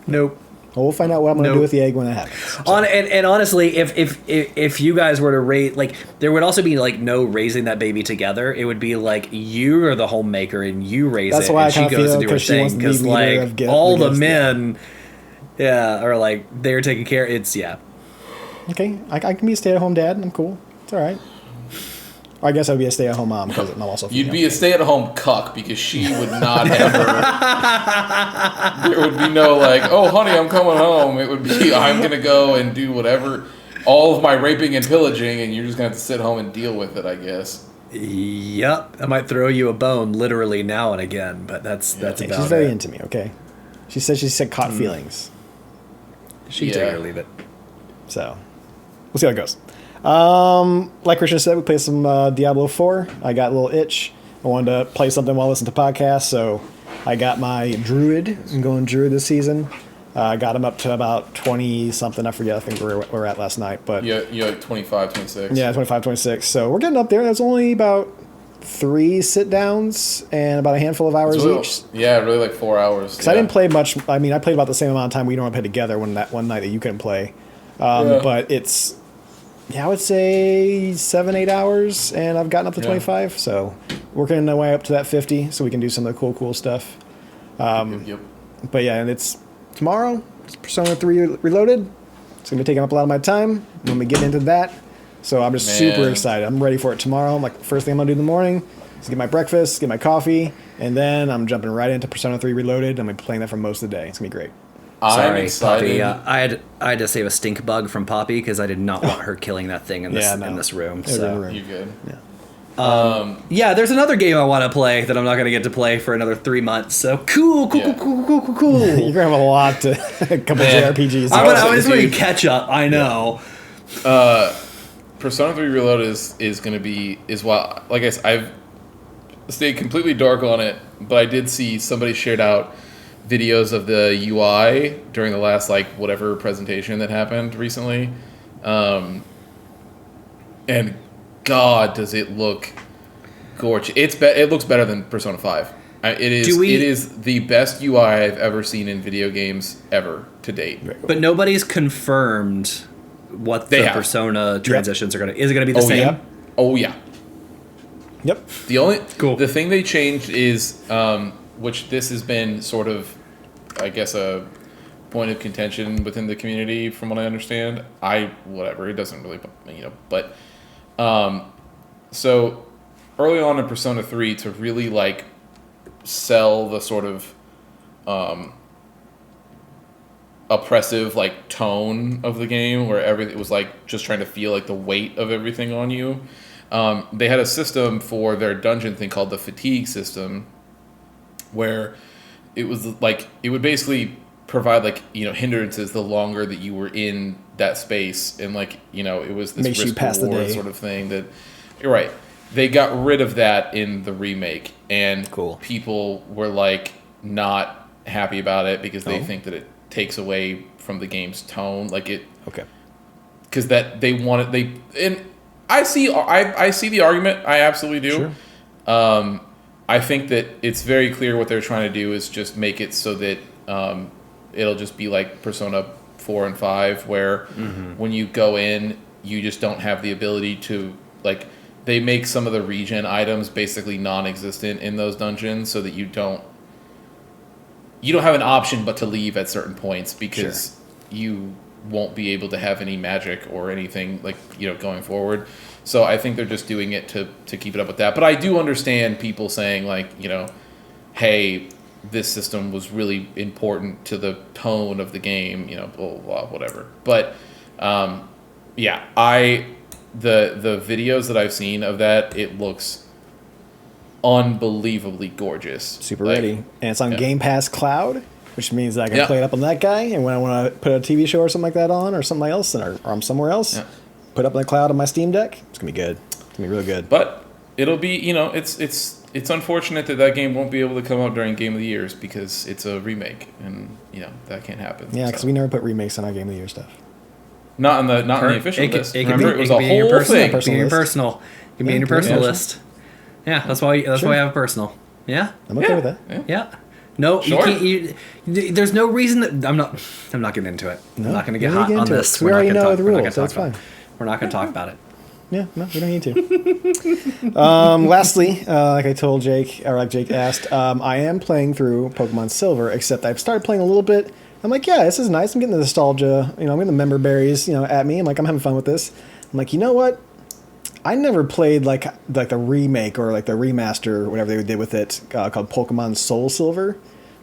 Nope. Well, we'll find out what I'm going to do with the egg when it happens. So. And honestly, if you guys were to raise, like, there would also be like no raising that baby together. It would be like you are the homemaker and you raise it. That's why and she goes to do her thing, because like all the men, are like they're taking care. It's Okay, I can be a stay-at-home dad. I'm cool. It's all right. I guess I'd be a stay-at-home mom because I'm also female. You'd be a stay-at-home cuck because she would not ever... There would be no like, oh, honey, I'm coming home. It would be, I'm going to go and do whatever, all of my raping and pillaging, and you're just going to have to sit home and deal with it, I guess. Yep. I might throw you a bone literally now and again, but that's about it. She's very into me, okay? She said caught feelings. She take it or leave it. So, we'll see how it goes. Like Christian said, we played some Diablo 4. I got a little itch. I wanted to play something while listening to podcasts, so I got my Druid. I'm going Druid this season. I got him up to about 20-something. I forget. I think where we're at last night. But you're like 25, 26. Yeah, 25, 26. So we're getting up there. There's only about 3 sit downs and about a handful of hours each. Yeah, really like 4 hours. Because I didn't play much. I mean, I played about the same amount of time we normally play together when that one night that you couldn't play. But it's, I would say 7-8 hours, and I've gotten up to 25. So working my way up to that 50, so we can do some of the cool stuff. Yep. But yeah, and it's tomorrow. It's Persona 3 Reloaded. It's gonna be taking up a lot of my time when we get into that. So I'm just super excited. I'm ready for it tomorrow. Like, first thing I'm gonna do in the morning is get my breakfast, get my coffee, and then I'm jumping right into Persona 3 Reloaded. I'm gonna be playing that for most of the day. It's gonna be great. I'm excited. Poppy. I had to save a stink bug from Poppy because I did not want her killing that thing in this room. So You good? Yeah. there's another game I want to play that I'm not going to get to play for another 3 months. So cool. You're gonna have a lot to a couple JRPGs. I'm just going to catch up. I know. Persona 3 Reloaded is going to be wild. Like I said, I've stayed completely dark on it, but I did see somebody shared out videos of the UI during the last whatever presentation that happened recently, and God, does it look gorgeous! It looks better than Persona 5. It is the best UI I've ever seen in video games ever to date. But nobody's confirmed what the Persona transitions are going to. Is it going to be the same? Yeah. Oh yeah. Yep. The thing they changed is, which this has been sort of, I guess, a point of contention within the community, from what I understand. It doesn't really, but, so early on in Persona 3, to really sell the sort of oppressive tone of the game, where everything was just trying to feel the weight of everything on you. They had a system for their dungeon thing called the fatigue system, where it was it would basically provide hindrances the longer that you were in that space, and it was this risk reward sort of thing that you're right. They got rid of that in the remake, and people were not happy about it because they think that it takes away from the game's tone, because that they wanted and I see the argument. I absolutely do. Sure. I think that it's very clear what they're trying to do is just make it so that it'll just be like Persona 4 and 5, where when you go in, you just don't have the ability to they make some of the regen items basically non-existent in those dungeons, so that you don't have an option but to leave at certain points, because you won't be able to have any magic or anything going forward. So I think they're just doing it to keep it up with that. But I do understand people saying hey, this system was really important to the tone of the game, blah, blah, blah, whatever. But the videos that I've seen of that, it looks unbelievably gorgeous. Super ready. And it's on Game Pass Cloud, which means that I can play it up on that guy, and when I want to put a TV show or something like that on, or something else, or I'm somewhere else, put up on the cloud on my Steam Deck. It's gonna be good. It's gonna be really good. But it'll be, it's unfortunate that game won't be able to come out during Game of the Years, because it's a remake, and that can't happen. Yeah, because we never put remakes on our Game of the Year stuff. Not in the official list. Remember, it was a whole thing. It can be in your personal. It can be in your personal list. Yeah, that's why I have a personal. Yeah, I'm okay with that. Yeah. No, sure. You can't. There's no reason that I'm not getting into it. No, I'm not going to get hot on this. We already know the rules, so it's fine. We're not going to talk about it. Yeah, no, we don't need to. Lastly, like I told Jake, or like Jake asked, I am playing through Pokemon Silver, except I've started playing a little bit. I'm like, yeah, this is nice. I'm getting the nostalgia. I'm getting the member berries, at me. I'm like, I'm having fun with this. I'm like, you know what? I never played like the remake or the remaster or whatever they did with it called Pokemon Soul Silver,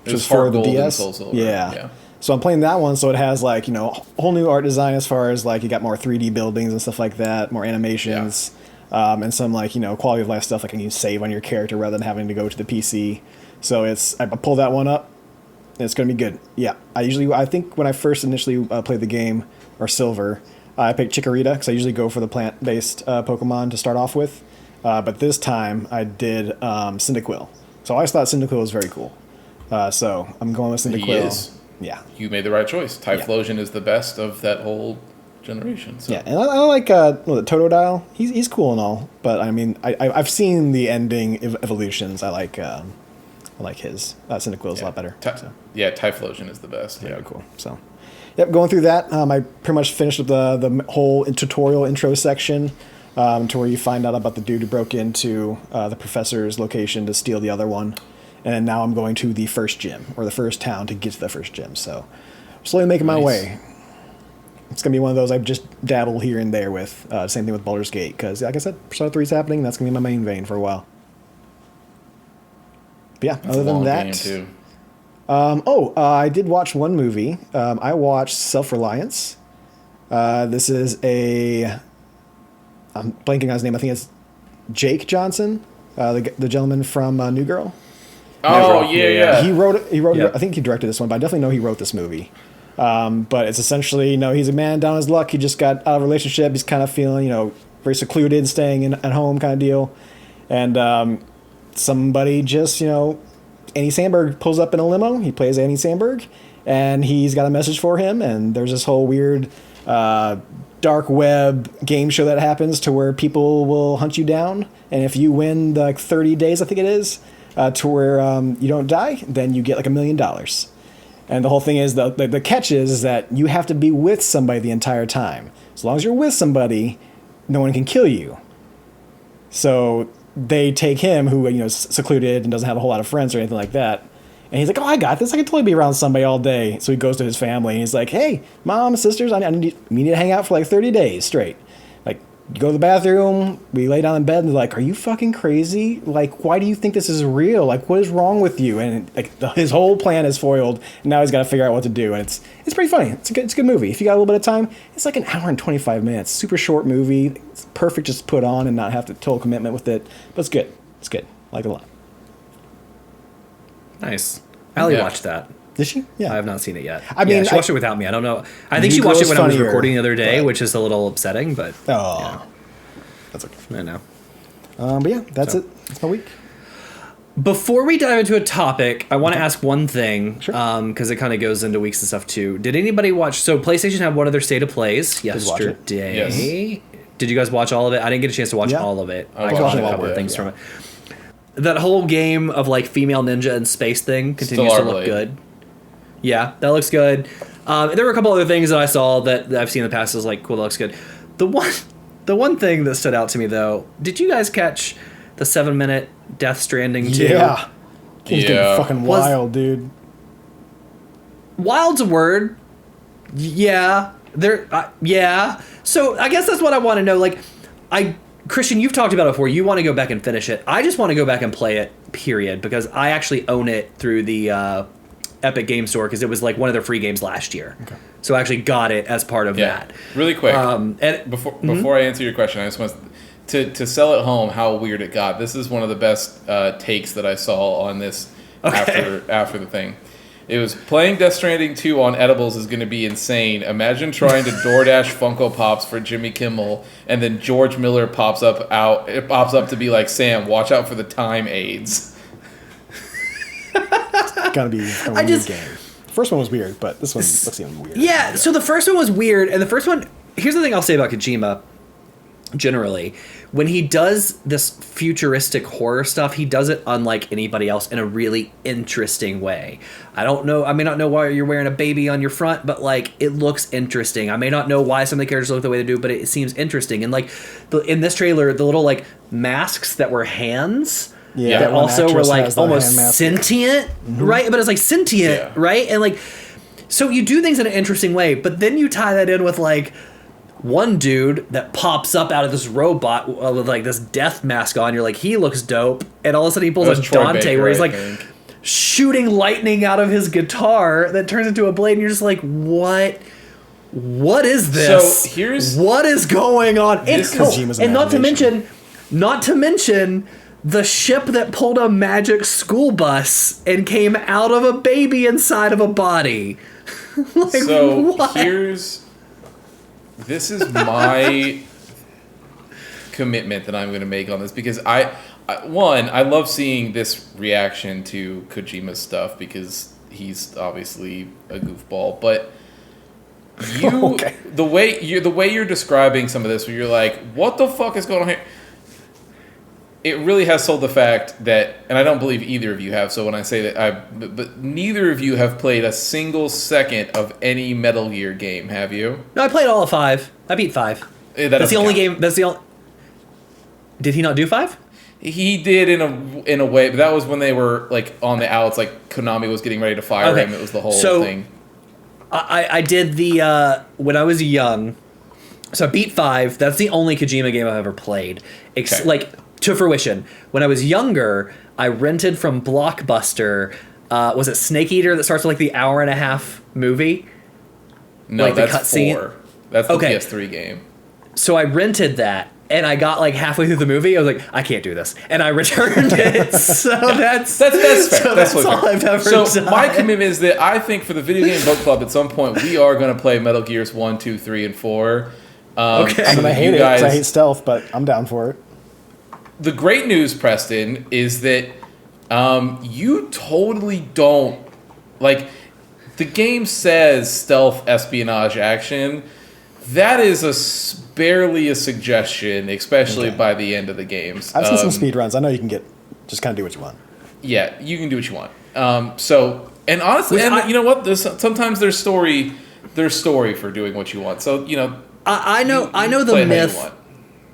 which was for the DS. Soul Silver. Yeah. So I'm playing that one, so it has whole new art design as far as you got more 3D buildings and stuff like that, more animations, and some quality of life stuff you can save on your character rather than having to go to the PC. So I pulled that one up. And it's going to be good. Yeah, I think when I first initially played the game, or Silver, I picked Chikorita, because I usually go for the plant-based Pokemon to start off with. But this time, I did Cyndaquil. So I always thought Cyndaquil was very cool. So I'm going with Cyndaquil. He is. Yeah. You made the right choice. Typhlosion is the best of that whole generation. So. Yeah, and I like Totodile. He's cool and all, but I mean, I've seen the ending evolutions. I like his. Cyndaquil's a lot better. Yeah, Typhlosion is the best. Yeah, cool. So, yep, going through that, I pretty much finished up the whole tutorial intro section, to where you find out about the dude who broke into the professor's location to steal the other one, and now I'm going to the first gym or the first town to get to the first gym. So, I'm slowly making my way. It's gonna be one of those I just dabble here and there with. Same thing with Baldur's Gate, because like I said, Persona 3 is happening. That's gonna be my main vein for a while. But yeah, That's other than that, game too. I did watch one movie. I watched Self-Reliance. This is I'm blanking on his name. I think it's Jake Johnson, the gentleman from New Girl. Oh, yeah. He wrote Yep. I think he directed this one, but I definitely know he wrote this movie. But it's essentially, he's a man down his luck. He just got out of a relationship. He's kind of feeling, very secluded, staying at home kind of deal. And somebody just, Andy Samberg pulls up in a limo. He plays Andy Samberg, and he's got a message for him. And there's this whole weird dark web game show that happens to where people will hunt you down. And if you win the 30 days, I think it is, to where you don't die, then you get $1 million. And the whole thing is, the catch is that you have to be with somebody the entire time. As long as you're with somebody, no one can kill you. So they take him, who is secluded and doesn't have a whole lot of friends or anything like that. And he's like, oh, I got this. I can totally be around somebody all day. So he goes to his family, and he's like, hey, mom, sisters, we need to hang out for 30 days straight. You go to the bathroom, we lay down in bed, and they're like, are you fucking crazy? Why do you think this is real? What is wrong with you? And his whole plan is foiled, and now he's got to figure out what to do. And it's pretty funny. It's a good movie. If you got a little bit of time, it's an hour and 25 minutes. Super short movie. It's perfect just to put on and not have to total commitment with it. But it's good. It's good. I like it a lot. Nice. Allie watched that. Did she? Yeah. I have not seen it yet. I mean, she watched it without me. I don't know. I think New she watched it Girl's when I was funnier, recording the other day, but- which is a little upsetting, but That's okay. I know. But yeah, that's it. That's my week. Before we dive into a topic, I want to ask one thing, Sure. because it kind of goes into weeks and stuff too. Did anybody watch? So PlayStation had one of their state of plays watch it. yesterday. Yes. Did you guys watch all of it? I didn't get a chance to watch Yeah. all of it. I I watched watched a all couple of of it, things yeah. from it. That whole game of female ninja and space thing continues to look Starblade. good. Yeah, that looks good. There were a couple other things that I saw that I've seen in the past. Is cool, that looks good. The one thing that stood out to me though, did you guys catch the 7-minute Death Stranding 2? Yeah. Game's getting Yeah. fucking wild, dude. Wild's a word. Yeah. Yeah. So I guess that's what I want to know. Christian, you've talked about it before. You want to go back and finish it. I just want to go back and play it, period, because I actually own it through the Epic Game Store because it was one of their free games last year. Okay. So I actually got it as part of that. Really quick. And Before I answer your question, I just want to sell at home how weird it got. This is one of the best takes that I saw on this after the thing. It was playing Death Stranding 2 on edibles is going to be insane. Imagine trying to DoorDash Funko Pops for Jimmy Kimmel, and then George Miller pops up to be like, Sam, watch out for the time aids. It's gotta be a weird game. The first one was weird, but this one looks even weirder. yeah, so the first one was weird, and the first one, here's the thing I'll say about Kojima, generally. When he does this futuristic horror stuff, he does it unlike anybody else in a really interesting way. I may not know why you're wearing a baby on your front, but it looks interesting. I may not know why some of the characters look the way they do, but it seems interesting. And in this trailer, the little masks that were hands, Yeah, that one also were actress has the almost hand mask. sentient, right? But it's sentient, Yeah. right? And so you do things in an interesting way, but then you tie that in with one dude that pops up out of this robot with this death mask on. You're he looks dope, and all of a sudden he pulls That was a Troy Dante Baker, where he's I think. shooting lightning out of his guitar that turns into a blade, and you're just what is this? So what is going on? This It's Kojima's and not to imagination. mention the ship that pulled a magic school bus and came out of a baby inside of a body. So what? this is my commitment that I'm going to make on this, because I love seeing this reaction to Kojima's stuff because he's obviously a goofball, but Okay. the way you're describing some of this, where you're like, what the fuck is going on here? It really has sold the fact that, and I don't believe either of you have. So when I say that, but neither of you have played a single second of any Metal Gear game, have you? No, I played all of 5. I beat 5. That's the only game. That's the only. Did he not do 5? He did in a way, but that was when they were like on the outs. Like Konami was getting ready to fire him. It was the whole thing. I did the when I was young. So I beat 5. That's the only Kojima game I've ever played. Okay. Like to fruition. When I was younger, I rented from Blockbuster. Was it Snake Eater that starts with like the hour and a half movie? No, like that's the cutscene. 4. That's the PS3 game. So I rented that, and I got like halfway through the movie. I was like, I can't do this, and I returned it. So that's fair. So that's all I've ever done. My commitment is that I think for the Video Game Book Club, at some point we are going to play Metal Gears 1, 2, 3, and 4. Okay. I'm gonna hate it because I hate stealth, but I'm down for it. The great news, Preston, is that you totally don't like. The game says stealth espionage action. That is barely a suggestion, especially by the end of the games. I've seen some speed runs. I know you can just kind of do what you want. Yeah, you can do what you want. And honestly, you know what? Sometimes there's story for doing what you want. So I know the myth.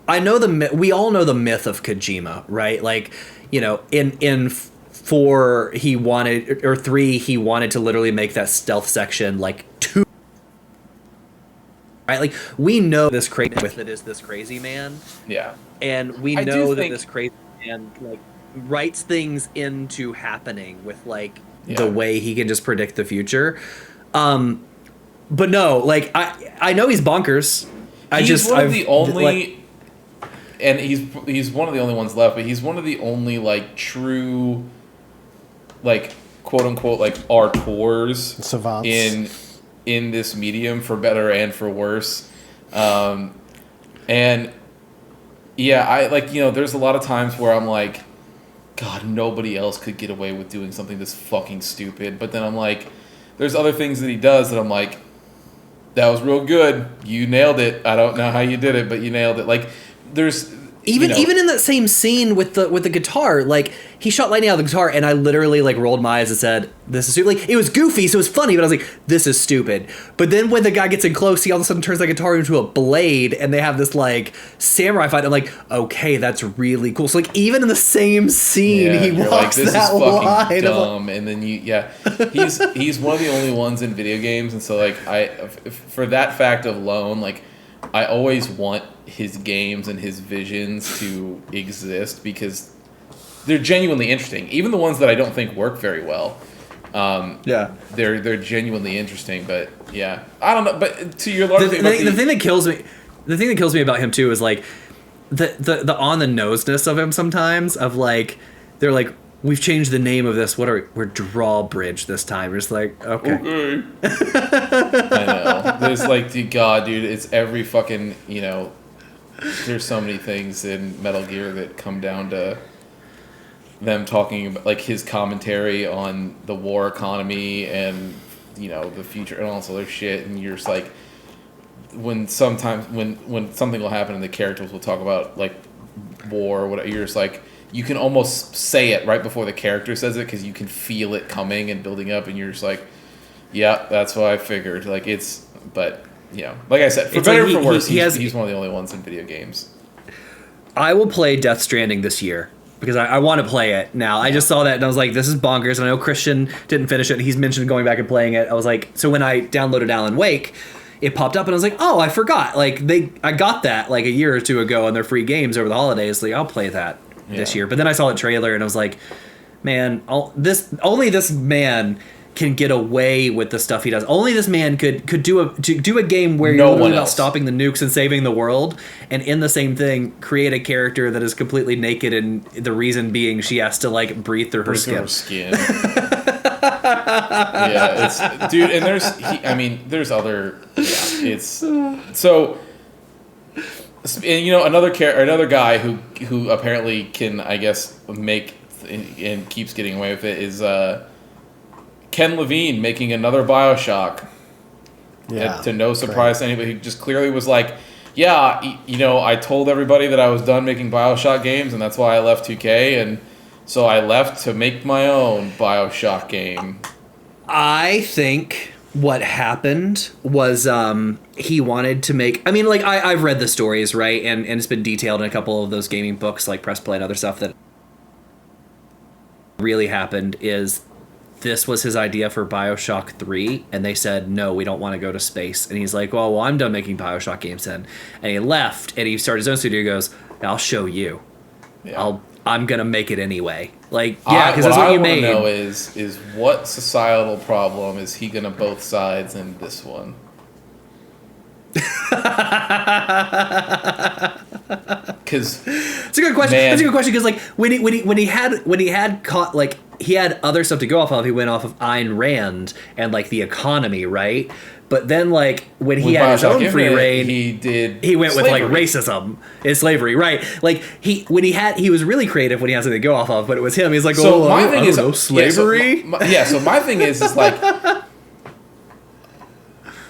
I know the myth. We all know the myth of Kojima, right? Like, in 4 he wanted, or 3 he wanted to literally make that stealth section like 2. Right, like we know this crazy with it is this crazy man. Yeah, and we know that this crazy man like writes things into happening with like the way he can just predict But no, like I know he's bonkers. He's one of the only ones left, but he's one of the only like true, like quote unquote like auteurs savants in this medium, for better and for worse. And yeah, I like, there's a lot of times where I'm like, God, nobody else could get away with doing something this fucking stupid. But then I'm like, there's other things that he does that I'm like, that was real good. You nailed it. I don't know how you did it, but you nailed it. Like, there's even in that same scene with the guitar, like he shot lightning out of the guitar, and I literally like rolled my eyes and said, "This is stupid." Like it was goofy, so it was funny, but I was like, "This is stupid." But then when the guy gets in close, he all of a sudden turns the guitar into a blade, and they have this like samurai fight. I'm like, "Okay, that's really cool." So like even in the same scene, he walks like, this that is fucking line. dumb, and then he's one of the only ones in video games, and so like for that fact alone, like I always want his games and his visions to exist because they're genuinely interesting. Even the ones that I don't think work very well. They're genuinely interesting, but yeah, I don't know. But to your larger the thing that kills me about him too is like the on the noseness of him sometimes. Of like they're like, we've changed the name of this. We're Drawbridge this time. We're just like, okay. I know. There's like, God, dude, it's every fucking there's so many things in Metal Gear that come down to them talking about like his commentary on the war economy and the future and all this other shit, and you're just like, when sometimes when something will happen and the characters will talk about like war or whatever, you're just like, you can almost say it right before the character says it because you can feel it coming and building up, and you're just like, yeah, that's what I figured. Like but like I said, for better or for worse, he's one of the only ones in video games. I will play Death Stranding this year because I want to play it now. I just saw that and I was like, this is bonkers. And I know Christian didn't finish it, and he's mentioned going back and playing it. I was like, so when I downloaded Alan Wake, it popped up and I was like, oh, I forgot. Like I got that like a year or two ago, and they're free games over the holidays. Like I'll play that this year. But then I saw the trailer and I was like, man, only this man can get away with the stuff he does. Only this man could do a game where you're literally about stopping the nukes and saving the world, and in the same thing create a character that is completely naked, and the reason being she has to like breathe through her skin. Yeah, it's dude, and there's other it's so. And another guy who apparently can, I guess, make and keeps getting away with it is Ken Levine making another BioShock. Yeah, to no surprise to anybody. He just clearly was like, yeah, I told everybody that I was done making BioShock games, and that's why I left 2K, and so I left to make my own BioShock game. I think what happened was he wanted to make... I mean, like, I've read the stories, right? And it's been detailed in a couple of those gaming books, like Press Play and other stuff, that really happened is this was his idea for BioShock 3, and they said, no, we don't want to go to space. And he's like, well, I'm done making BioShock games then. And he left, and he started his own studio. He goes, I'll show you. Yeah. I'm going to make it anyway. Like, yeah, because that's what you made. What I want to know is what societal problem is he going to both sides in this one? Because it's a good question. It's a good question because like when he had caught like he had other stuff to go off of. He went off of Ayn Rand and like the economy, right? But then like when he had his own free reign, he went with like racism and slavery, right? Like he was really creative when he had something to go off of, but it was him. He's like, so my thing is slavery. So my thing is like.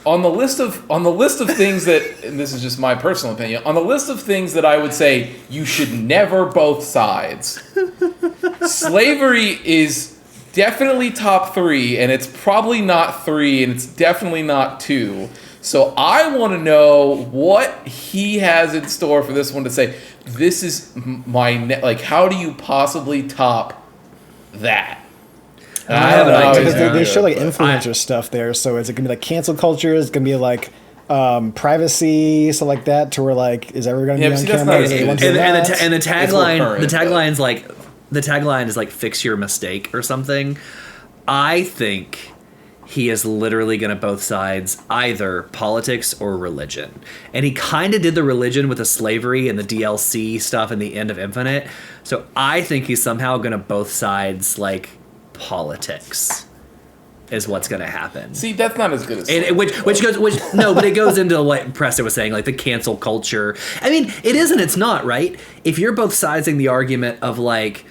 On the list of things that, and this is just my personal opinion, on the list of things that I would say you should never both sides, slavery is definitely top 3, and it's probably not 3, and it's definitely not 2. So I want to know what he has in store for this one to say, this is like, how do you possibly top that? I have an idea. They show like influencer stuff there, so is it gonna be like cancel culture? Is it gonna be like privacy, stuff like that? To where like, is everyone gonna be on camera? And the tagline is like fix your mistake or something. I think he is literally gonna both sides, either politics or religion. And he kind of did the religion with the slavery and the DLC stuff and the end of Infinite. So I think he's somehow gonna both sides like politics is what's going to happen. See, that's not as good as but it goes into what Preston was saying, like the cancel culture. I mean, it is and it's not, right? If you're both siding the argument of like,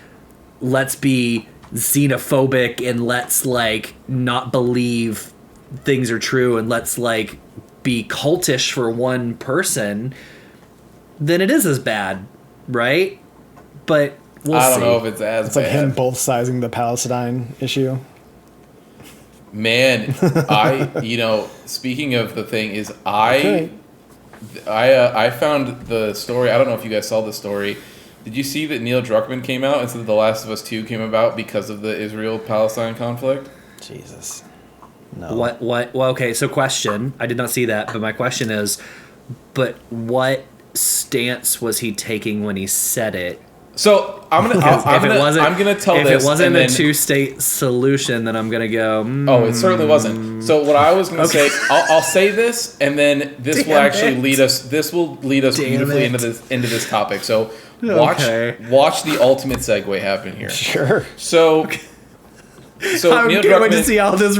let's be xenophobic and let's like not believe things are true and let's like be cultish for one person, then it is as bad, right? But I don't know if it's as bad. It's like him both sizing the Palestine issue. Man, speaking of the thing is I found the story. I don't know if you guys saw the story. Did you see that Neil Druckmann came out and said that The Last of Us 2 came about because of the Israel-Palestine conflict? Jesus. No. What? Well, okay, so question. I did not see that, but my question is, but what stance was he taking when he said it? So I'm gonna tell this. If it wasn't a 2-state solution, then I'm gonna go. Oh, it certainly wasn't. So what I was gonna say, I'll say this, and then this will actually lead us. This will lead us beautifully into this topic. So watch the ultimate segue happen here. Sure. So I'm Neil going to see how this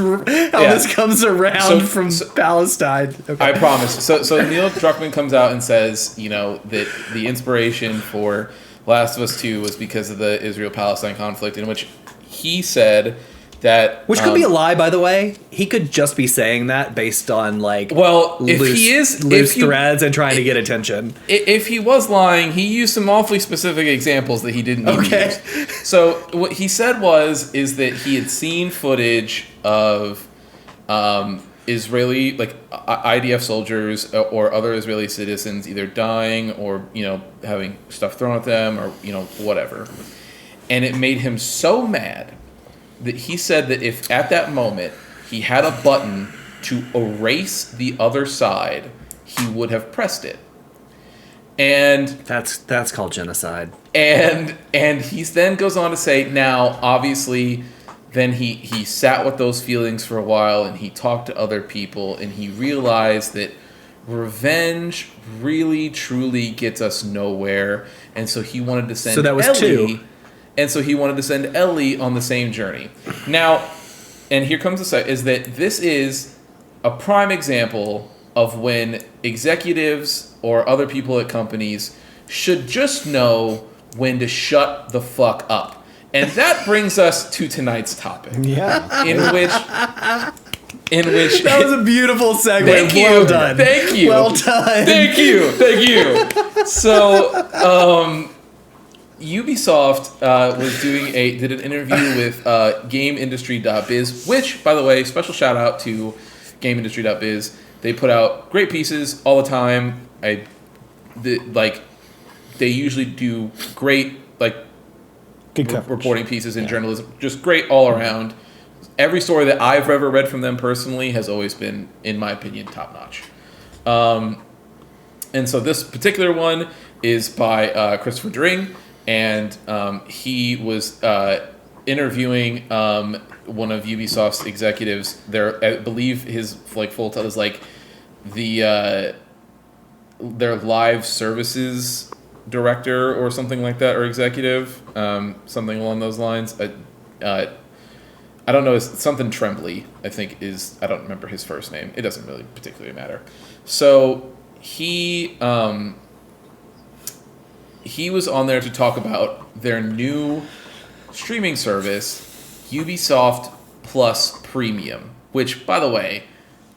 comes around from Palestine. Okay. I promise. So Neil Druckmann comes out and says, that the inspiration for Last of Us 2 was because of the Israel-Palestine conflict, in which he said that... Which could be a lie, by the way. He could just be saying that based on, like, loose threads and trying to get attention. If he was lying, he used some awfully specific examples that he didn't need to use. So what he said is that he had seen footage of Israeli, like IDF soldiers or other Israeli citizens either dying or, having stuff thrown at them or, whatever. And it made him so mad that he said that if at that moment he had a button to erase the other side, he would have pressed it. And that's called genocide. And he then goes on to say, now, obviously... Then he sat with those feelings for a while and he talked to other people and he realized that revenge really truly gets us nowhere, and so he wanted to send Ellie. And so he wanted to send Ellie on the same journey. Now, and here comes the side, is that this is a prime example of when executives or other people at companies should just know when to shut the fuck up. And that brings us to tonight's topic. Yeah. In which in which That was a beautiful segue. Thank you. Well done. Thank you. Well done. Thank you. So, Ubisoft did an interview with GameIndustry.biz, which, by the way, special shout out to GameIndustry.biz. They put out great pieces all the time. They usually do great Good coverage. reporting pieces in journalism, just great all around. Every story that I've ever read from them personally has always been, in my opinion, top notch. And so this particular one is by Christopher Dring, and he was interviewing one of Ubisoft's executives. I believe his full title is their live services director or something like that, or executive, something along those lines. I don't know, it's something Tremblay, I think I don't remember his first name. It doesn't really particularly matter. So he was on there to talk about their new streaming service, Ubisoft Plus Premium, which, by the way,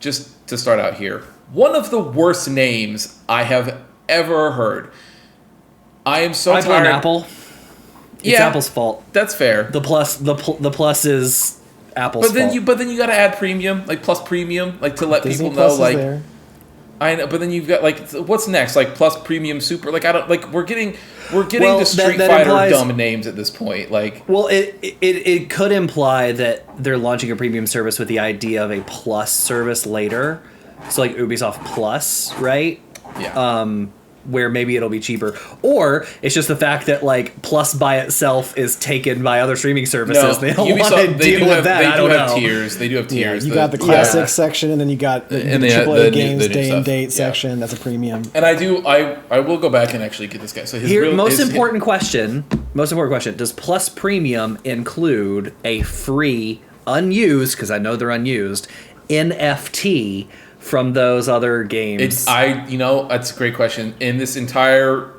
just to start out here, one of the worst names I have ever heard. I am so I blame tired. Apple. It's Apple's fault. That's fair. The plus is Apple's But then fault. you got to add premium, Plus Premium, to let Disney people know, Plus is there. I know. But then you've got what's next? Plus Premium Super. I don't we're getting Well, to Street that Fighter implies- dumb names at this point. Well, it could imply that they're launching a premium service with the idea of a plus service later. So Ubisoft Plus, right? Yeah. Where maybe it'll be cheaper, or it's just the fact that Plus by itself is taken by other streaming services. No, They don't want to Ubisoft, deal with that. I don't know. tiers. They do have Yeah, tiers. you got the classic section, and then you got the AAA games day and date section. That's a premium. And I will go back and actually get this guy. So his Most important question. Does Plus Premium include a free, unused, because I know they're unused, NFT from those other games? That's a great question. In this entire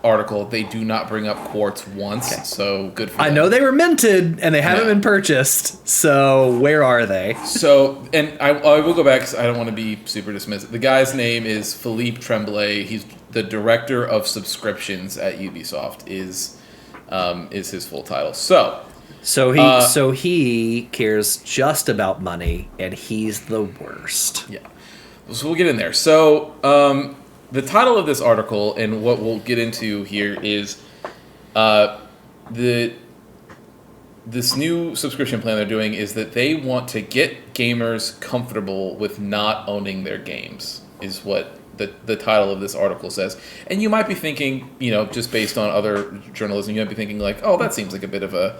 article, they do not bring up Quartz once, so good for them. I know they were minted and they haven't been purchased, so where are they? So, and I will go back because I don't want to be super dismissive. The guy's name is Philippe Tremblay. He's the director of subscriptions at Ubisoft. Is his full title. So he cares just about money, and he's the worst. yeah. So we'll get in there. So the title of this article and what we'll get into here is this new subscription plan they're doing is that they want to get gamers comfortable with not owning their games, is what the title of this article says. And you might be thinking, just based on other journalism, you might be thinking oh, that seems like a bit of a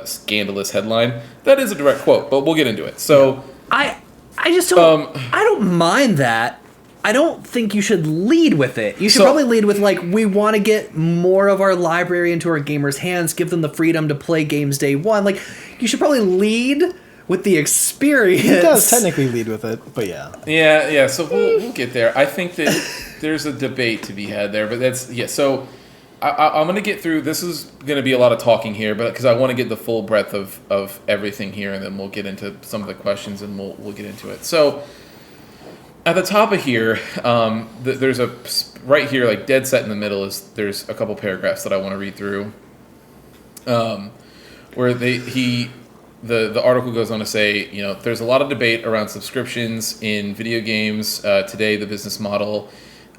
scandalous headline. That is a direct quote, but we'll get into it. So I just don't. I don't mind that. I don't think you should lead with it. You should probably lead with we want to get more of our library into our gamers' hands, give them the freedom to play games day one. You should probably lead with the experience. It does technically lead with it, but yeah. Yeah. So we'll get there. I think that there's a debate to be had there, but So I'm going to get through. This is going to be a lot of talking here, but because I want to get the full breadth of everything here, and then we'll get into some of the questions, and we'll get into it. So at the top of here, there's right here, dead set in the middle, there's a couple paragraphs that I want to read through, where the article goes on to say, there's a lot of debate around subscriptions in video games today. The business model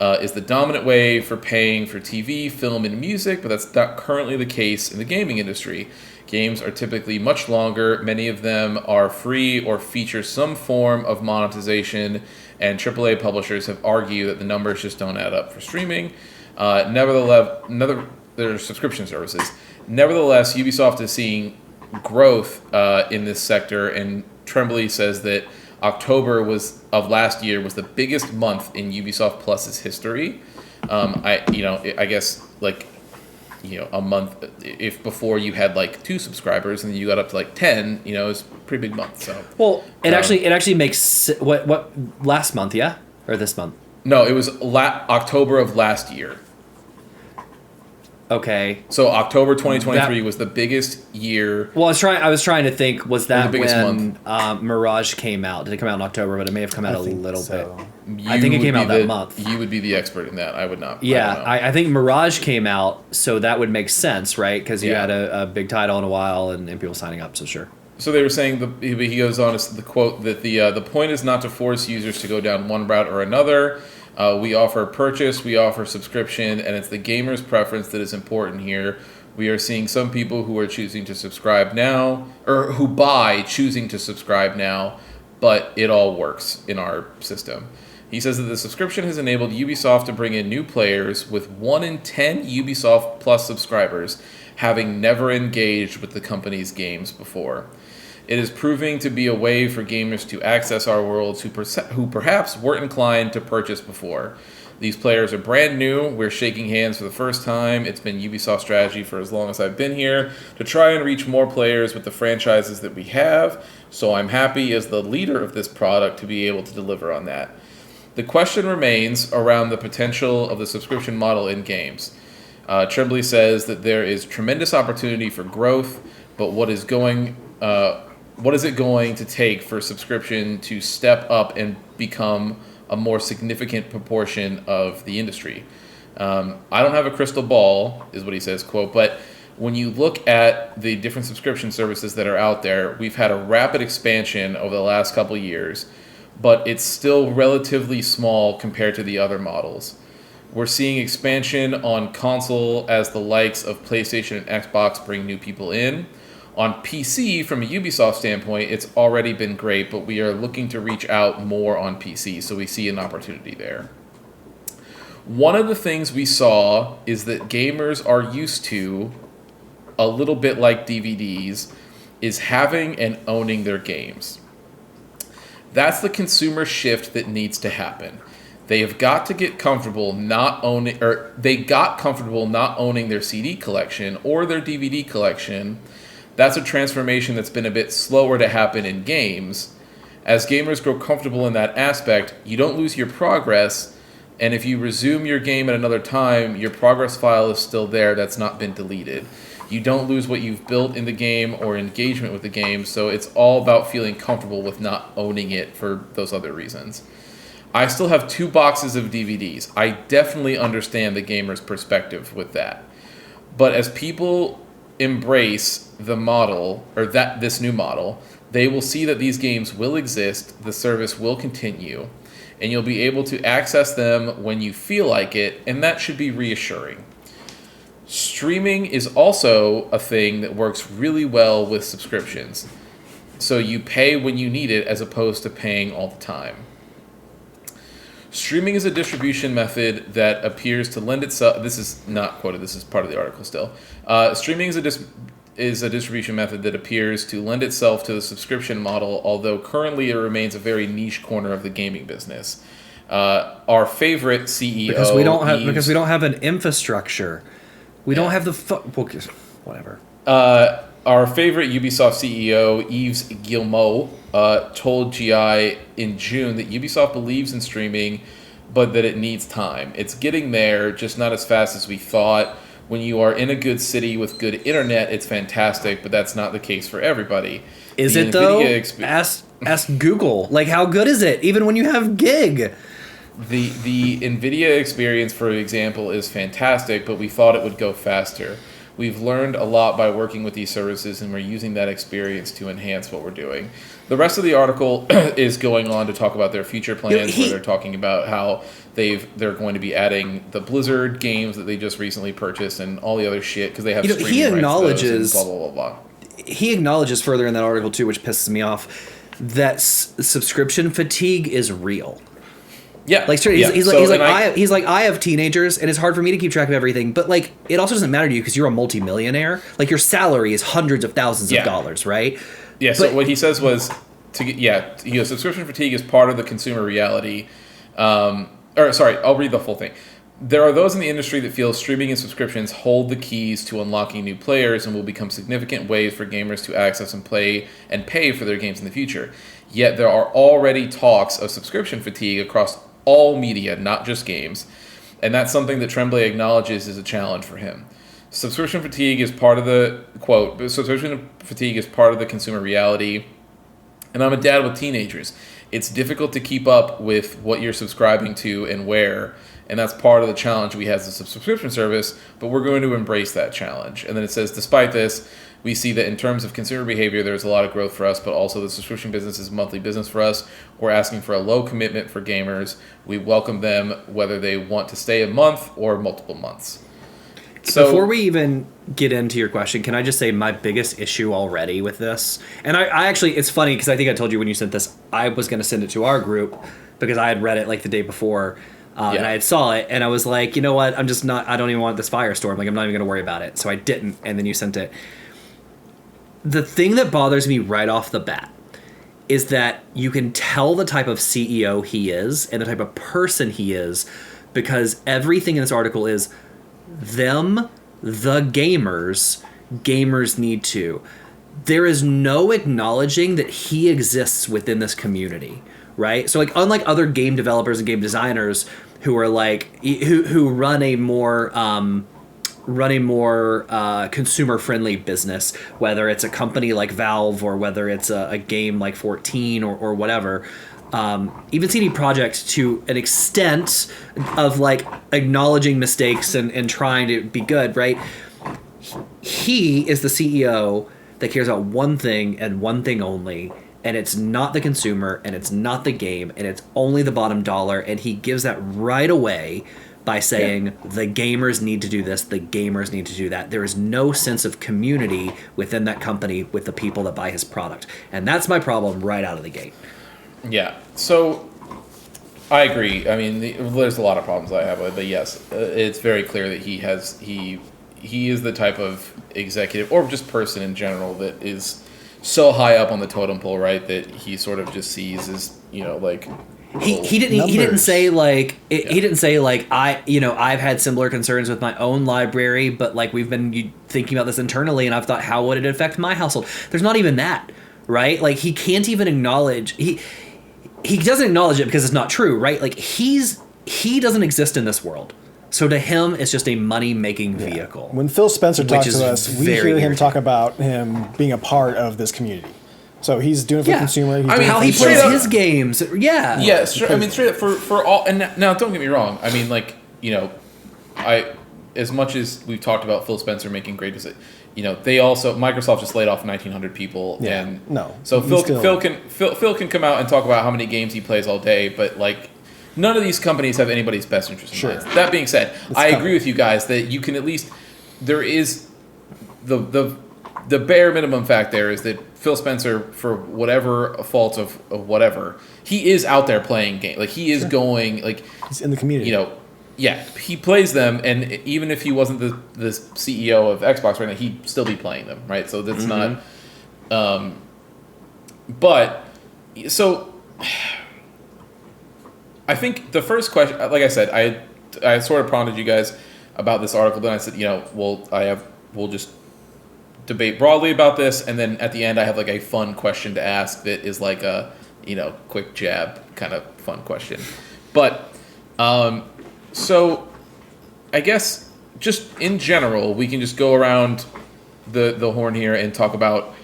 is the dominant way for paying for TV, film, and music, but that's not currently the case in the gaming industry. Games are typically much longer. Many of them are free or feature some form of monetization, and AAA publishers have argued that the numbers just don't add up for streaming. Nevertheless, there are subscription services. Nevertheless, Ubisoft is seeing growth in this sector, and Tremblay says that October of last year was the biggest month in Ubisoft Plus's history. I guess a month, if before you had 2 subscribers and you got up to 10, it was a pretty big month. So it actually makes what last month, yeah, or this month? No, it was October of last year. Okay. So October 2023 was the biggest year. Well, I was trying to think. Was that the biggest when Mirage came out? Did it come out in October? But it may have come out a little so. bit. I think it came out that month. You would be the expert in that. I would not. Yeah, I think Mirage came out, so that would make sense, right? Because you Yeah. had a big title in a while and people signing up. So sure. So they were saying, he goes on to the quote that the point is not to force users to go down one route or another. We offer purchase, we offer subscription, and it's the gamer's preference that is important here. We are seeing some people who are choosing to subscribe now, or who buy choosing to subscribe now, but it all works in our system. He says that the subscription has enabled Ubisoft to bring in new players, with 1 in 10 Ubisoft Plus subscribers having never engaged with the company's games before. It is proving to be a way for gamers to access our worlds who perhaps weren't inclined to purchase before. These players are brand new. We're shaking hands for the first time. It's been Ubisoft's strategy for as long as I've been here to try and reach more players with the franchises that we have. So I'm happy as the leader of this product to be able to deliver on that. The question remains around the potential of the subscription model in games. Tremblay says that there is tremendous opportunity for growth, but what is it going to take for subscription to step up and become a more significant proportion of the industry? I don't have a crystal ball, is what he says, quote, but when you look at the different subscription services that are out there, we've had a rapid expansion over the last couple of years, but it's still relatively small compared to the other models. We're seeing expansion on console as the likes of PlayStation and Xbox bring new people in. On PC, from a Ubisoft standpoint, it's already been great, but we are looking to reach out more on PC, so we see an opportunity there. One of the things we saw is that gamers are used to, a little bit like DVDs, is having and owning their games. That's the consumer shift that needs to happen. They have got to get comfortable not owning, or they got comfortable not owning their CD collection or their DVD collection. That's a transformation that's been a bit slower to happen in games. As gamers grow comfortable in that aspect, you don't lose your progress, and if you resume your game at another time, your progress file is still there, that's not been deleted. You don't lose what you've built in the game or engagement with the game, so it's all about feeling comfortable with not owning it for those other reasons. I still have 2 boxes of DVDs. I definitely understand the gamer's perspective with that. But as people embrace the model, or this new model, they will see that these games will exist, the service will continue, and you'll be able to access them when you feel like it, and that should be reassuring. Streaming is also a thing that works really well with subscriptions. So you pay when you need it as opposed to paying all the time. Streaming is a distribution method that appears to lend itself... This is not quoted, this is part of the article still. Streaming is a distribution method that appears to lend itself to the subscription model, although currently it remains a very niche corner of the gaming business. Our favorite CEO... Because we don't have an infrastructure. We don't have the... whatever. Our favorite Ubisoft CEO, Yves Guillemot, told GI in June that Ubisoft believes in streaming, but that it needs time. It's getting there, just not as fast as we thought. When you are in a good city with good internet, it's fantastic, but that's not the case for everybody. Is it though? Ask Google. Like, how good is it? Even when you have gig. The NVIDIA experience, for example, is fantastic, but we thought it would go faster. We've learned a lot by working with these services, and we're using that experience to enhance what we're doing. The rest of the article is going on to talk about their future plans, where they're talking about how they're going to be adding the Blizzard games that they just recently purchased and all the other shit, because they have streaming rights to those and blah, blah, blah, blah. He acknowledges further in that article, too, which pisses me off, that subscription fatigue is real. Yeah, like he's like I have teenagers and it's hard for me to keep track of everything, but like it also doesn't matter to you because you're a multimillionaire. Like your salary is hundreds of thousands of dollars, right? Yeah. So what he says was subscription fatigue is part of the consumer reality. I'll read the full thing. There are those in the industry that feel streaming and subscriptions hold the keys to unlocking new players and will become significant ways for gamers to access and play and pay for their games in the future. Yet there are already talks of subscription fatigue across all media, not just games, and that's something that Tremblay acknowledges is a challenge for him. subscription fatigue is part of the quote. Subscription fatigue is part of the consumer reality, and I'm a dad with teenagers. It's difficult to keep up with what you're subscribing to and where, and that's part of the challenge we have as a subscription service, but we're going to embrace that challenge. And then it says, despite this, we see that in terms of consumer behavior, there's a lot of growth for us, but also the subscription business is a monthly business for us. We're asking for a low commitment for gamers. We welcome them whether they want to stay a month or multiple months. So, before we even get into your question, can I just say my biggest issue already with this? And I actually, it's funny because I think I told you when you sent this, I was going to send it to our group because I had read it like the day before. And I had saw it, and I was like, you know what? I don't even want this firestorm. Like, I'm not even going to worry about it. So I didn't, and then you sent it. The thing that bothers me right off the bat is that you can tell the type of CEO he is and the type of person he is because everything in this article is them, the gamers need to. There is no acknowledging that he exists within this community, right? So, like, unlike other game developers and game designers who are like who run a more consumer friendly business, whether it's a company like Valve or whether it's a game like 14 or whatever. Even CD Projekt, to an extent of like acknowledging mistakes and trying to be good, right? He is the CEO that cares about one thing and one thing only, and it's not the consumer and it's not the game and it's only the bottom dollar, and he gives that right away by saying the gamers need to do this, the gamers need to do that. There is no sense of community within that company with the people that buy his product, and that's my problem right out of the gate. Yeah, so I agree. I mean, there's a lot of problems I have with it, but yes, it's very clear that he is the type of executive or just person in general that is so high up on the totem pole, right, that he sort of just sees as, you know, like he didn't say like he didn't say like I've had similar concerns with my own library, but like we've been thinking about this internally and I've thought, how would it affect my household? There's not even that, right? Like he can't even acknowledge he doesn't acknowledge it because it's not true, right? Like he doesn't exist in this world. So to him, it's just a money-making vehicle. When Phil Spencer talks to us, we hear him irritating. talk about him being a part of this community. So he's doing it for the consumer. He's doing how it he for plays the- his games. Yeah. Yeah, I mean, straight up for all. And now, don't get me wrong. I mean, like, you know, as much as we've talked about Phil Spencer making great decisions, you know, Microsoft just laid off 1,900 people. Yeah. And No. So Phil can come out and talk about how many games he plays all day, but like, none of these companies have anybody's best interest in mind. That being said, I agree with you guys that you can at least, there is the bare minimum fact there is that Phil Spencer, for whatever faults of whatever, he is out there playing games. Like, he is going, like, He's in the community. you know, yeah, he plays them, and even if he wasn't the CEO of Xbox right now, he'd still be playing them, right? So that's not, but, so, I think the first question, like I said, I sort of prompted you guys about this article. Then I said, you know, we'll just debate broadly about this, and then at the end I have like a fun question to ask that is like a, you know, quick jab kind of fun question. But so I guess just in general we can just go around the horn here and talk about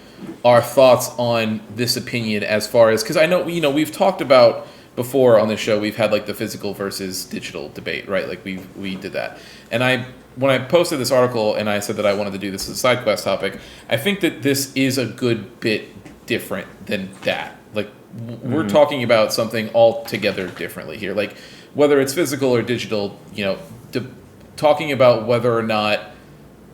our thoughts on this opinion as far as, because I know, you know, we've talked about before on this show, we've had like the physical versus digital debate, right? Like we did that. And when I posted this article and I said that I wanted to do this as a side quest topic, I think that this is a good bit different than that. Like we're talking about something altogether differently here. Like whether it's physical or digital, you know, talking about whether or not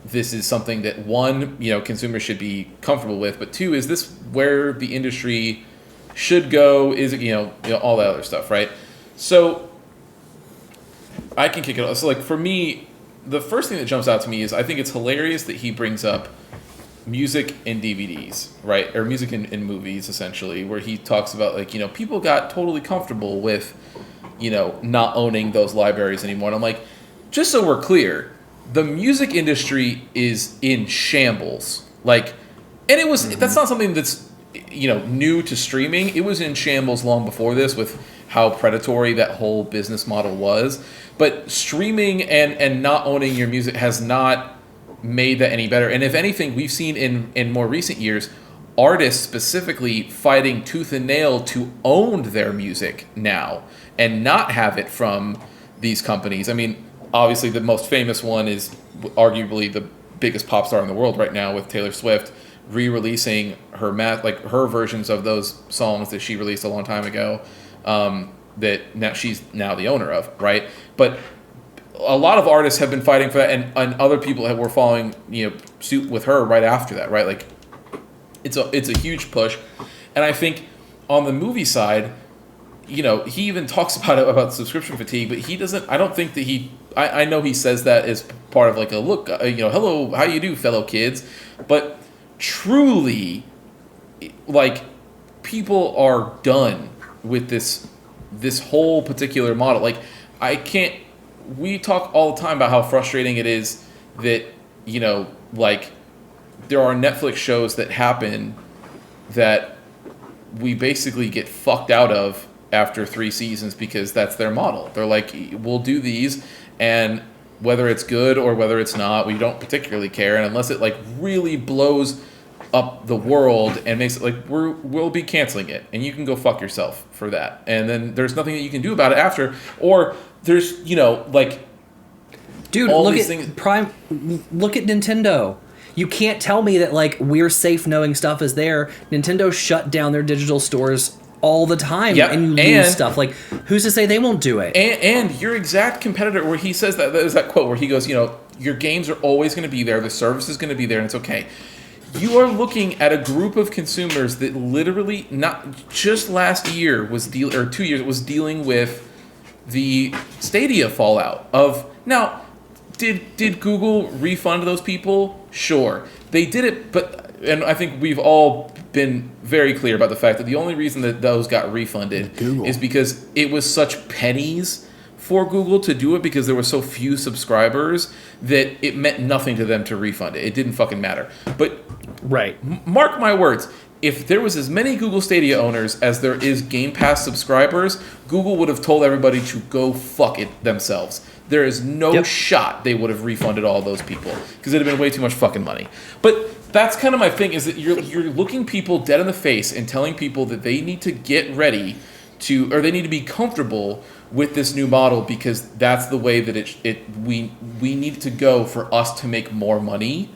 this is something that one, you know, consumers should be comfortable with, but two, is this where the industry should go? Is it, you know, all that other stuff, right? So I can kick it off. So like for me, the first thing that jumps out to me is I think it's hilarious that he brings up music and DVDs, right? Or music in movies, essentially, where he talks about like, you know, people got totally comfortable with, you know, not owning those libraries anymore. And I'm like, just so we're clear, the music industry is in shambles. Like, and it was, that's not something that's, you know, new to streaming. It was in shambles long before this with how predatory that whole business model was. But streaming and not owning your music has not made that any better. And if anything, we've seen in more recent years artists specifically fighting tooth and nail to own their music now and not have it from these companies. I mean, obviously the most famous one is arguably the biggest pop star in the world right now with Taylor Swift re-releasing her her versions of those songs that she released a long time ago, that now she's now the owner of, right? But a lot of artists have been fighting for that, and other people were following suit with her right after that, right? Like it's a huge push, and I think on the movie side, he even talks about subscription fatigue, but he doesn't. I don't think that I know he says that as part of like a look, hello, how you do, fellow kids, but truly, like, people are done with this whole particular model. Like, we talk all the time about how frustrating it is that, like, there are Netflix shows that happen that we basically get fucked out of after 3 seasons because that's their model. They're like, we'll do these, and whether it's good or whether it's not, we don't particularly care. And unless it like really blows up the world and makes it like we'll be canceling it, and you can go fuck yourself for that. And then there's nothing that you can do about it after. Or there's like, dude, look at Prime. Look at Nintendo. You can't tell me that like we're safe knowing stuff is there. Nintendo shut down their digital stores all the time, and you lose stuff. Like, who's to say they won't do it? And your exact competitor, where he says there's that quote where he goes, your games are always going to be there, the service is going to be there, and it's okay. You are looking at a group of consumers that literally, not just last year or 2 years, was dealing with the Stadia fallout of. Now, did Google refund those people? Sure, they did it, and I think we've all been very clear about the fact that the only reason that those got refunded is because it was such pennies for Google to do it, because there were so few subscribers that it meant nothing to them to refund it. It didn't fucking matter. But mark my words, if there was as many Google Stadia owners as there is Game Pass subscribers, Google would have told everybody to go fuck it themselves. There is no shot they would have refunded all those people, because it'd have been way too much fucking money. But that's kind of my thing, is that you're looking people dead in the face and telling people that they need to get ready to, or they need to be comfortable with this new model, because that's the way that we need to go for us to make more money.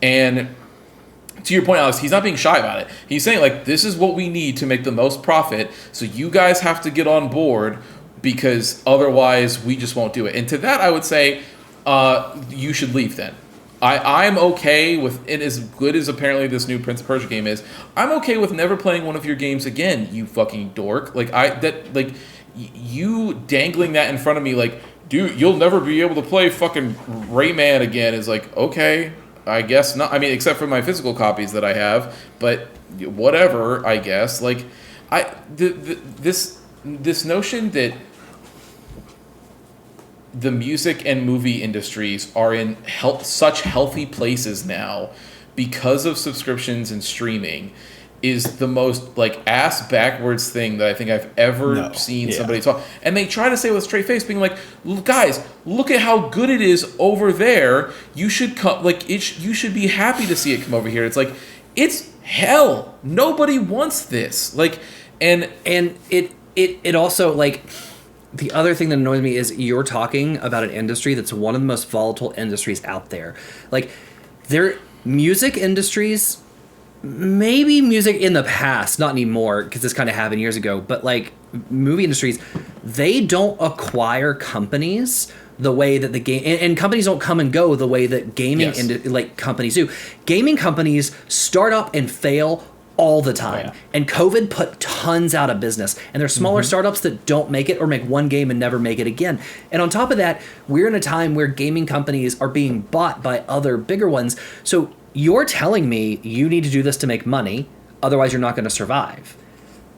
And to your point, Alex, he's not being shy about it. He's saying, like, this is what we need to make the most profit, so you guys have to get on board, because otherwise we just won't do it. And to that, I would say you should leave then. I'm okay with it, as good as apparently this new Prince of Persia game is. I'm okay with never playing one of your games again, you fucking dork. You dangling that in front of me, like, dude, you'll never be able to play fucking Rayman again, is like, okay, I guess not. I mean, except for my physical copies that I have, but whatever, I guess. Like, this notion that the music and movie industries are in such healthy places now because of subscriptions and streaming is the most, like, ass backwards thing that I think I've ever seen somebody talk. And they try to say with a straight face, being like, guys, look at how good it is over there. You should come, like, you should be happy to see it come over here. It's like, it's hell. Nobody wants this. Like, and it also, like, the other thing that annoys me is you're talking about an industry that's one of the most volatile industries out there. Like, music industries, maybe music in the past, not anymore, because this kind of happened years ago, but like movie industries, they don't acquire companies the way that the game, and companies don't come and go the way that gaming companies do. Gaming companies start up and fail all the time. And COVID put tons out of business. And there's smaller startups that don't make it, or make one game and never make it again. And on top of that, we're in a time where gaming companies are being bought by other bigger ones. So you're telling me you need to do this to make money, otherwise you're not going to survive.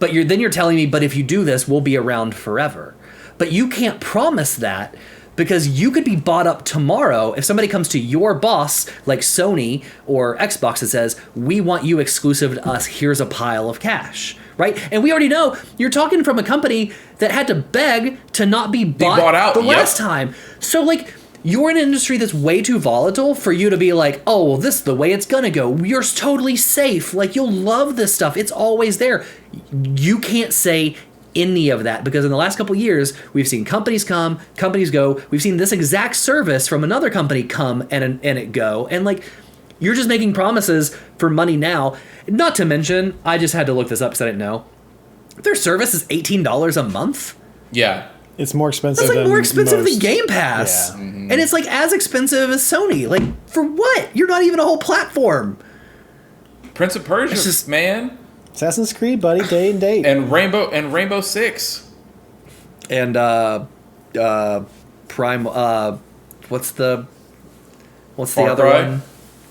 But you're telling me, but if you do this, we'll be around forever. But you can't promise that, because you could be bought up tomorrow if somebody comes to your boss, like Sony or Xbox, and says, we want you exclusive to us, here's a pile of cash, right? And we already know you're talking from a company that had to beg to not be bought out the last time. So, like, you're in an industry that's way too volatile for you to be like, oh, well, this is the way it's gonna go. You're totally safe. Like, you'll love this stuff. It's always there. You can't say any of that because in the last couple of years, we've seen companies come, companies go. We've seen this exact service from another company come and it go. And like, you're just making promises for money now. Not to mention, I just had to look this up because I didn't know. Their service is $18 a month. Yeah. It's more expensive. That's like more expensive most. than Game Pass. Yeah. And it's like as expensive as Sony. Like, for what? You're not even a whole platform. Prince of Persia, man. Assassin's Creed, buddy, day and date. And Rainbow Six. And Prime what's the Far other Cry? one?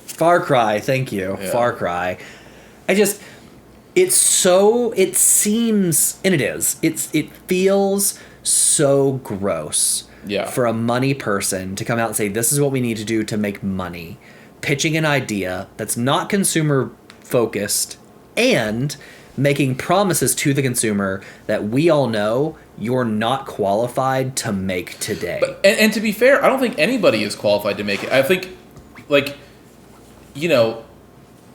Far Cry, thank you. Yeah. Far Cry. It feels so gross for a money person to come out and say, this is what we need to do to make money. Pitching an idea that's not consumer focused and making promises to the consumer that we all know you're not qualified to make today. But, and to be fair, I don't think anybody is qualified to make it. I think, like, you know,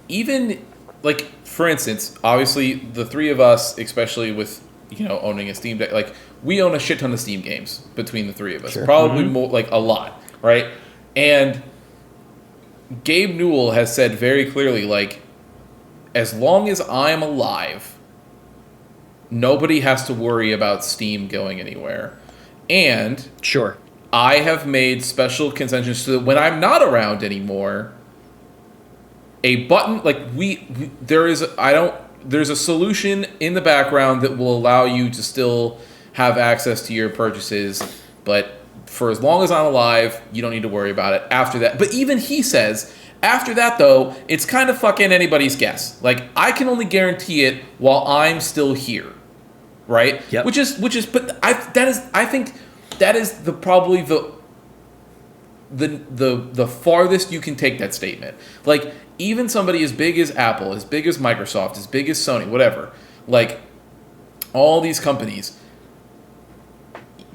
even, like, for instance, obviously the three of us, especially with, you know, owning a Steam Deck, like, we own a shit ton of Steam games between the three of us. Sure. Probably more, like, a lot, right? And Gabe Newell has said very clearly, like, as long as I'm alive, nobody has to worry about Steam going anywhere. And Sure. I have made special concessions so that when I'm not around anymore, a button like there's a solution in the background that will allow you to still have access to your purchases, but for as long as I'm alive, you don't need to worry about it after that. But even he says, after that though, it's kind of fucking anybody's guess. Like, I can only guarantee it while I'm still here. Right? Yep. Which is but I think that is probably the farthest you can take that statement. Like, even somebody as big as Apple, as big as Microsoft, as big as Sony, whatever, like, all these companies,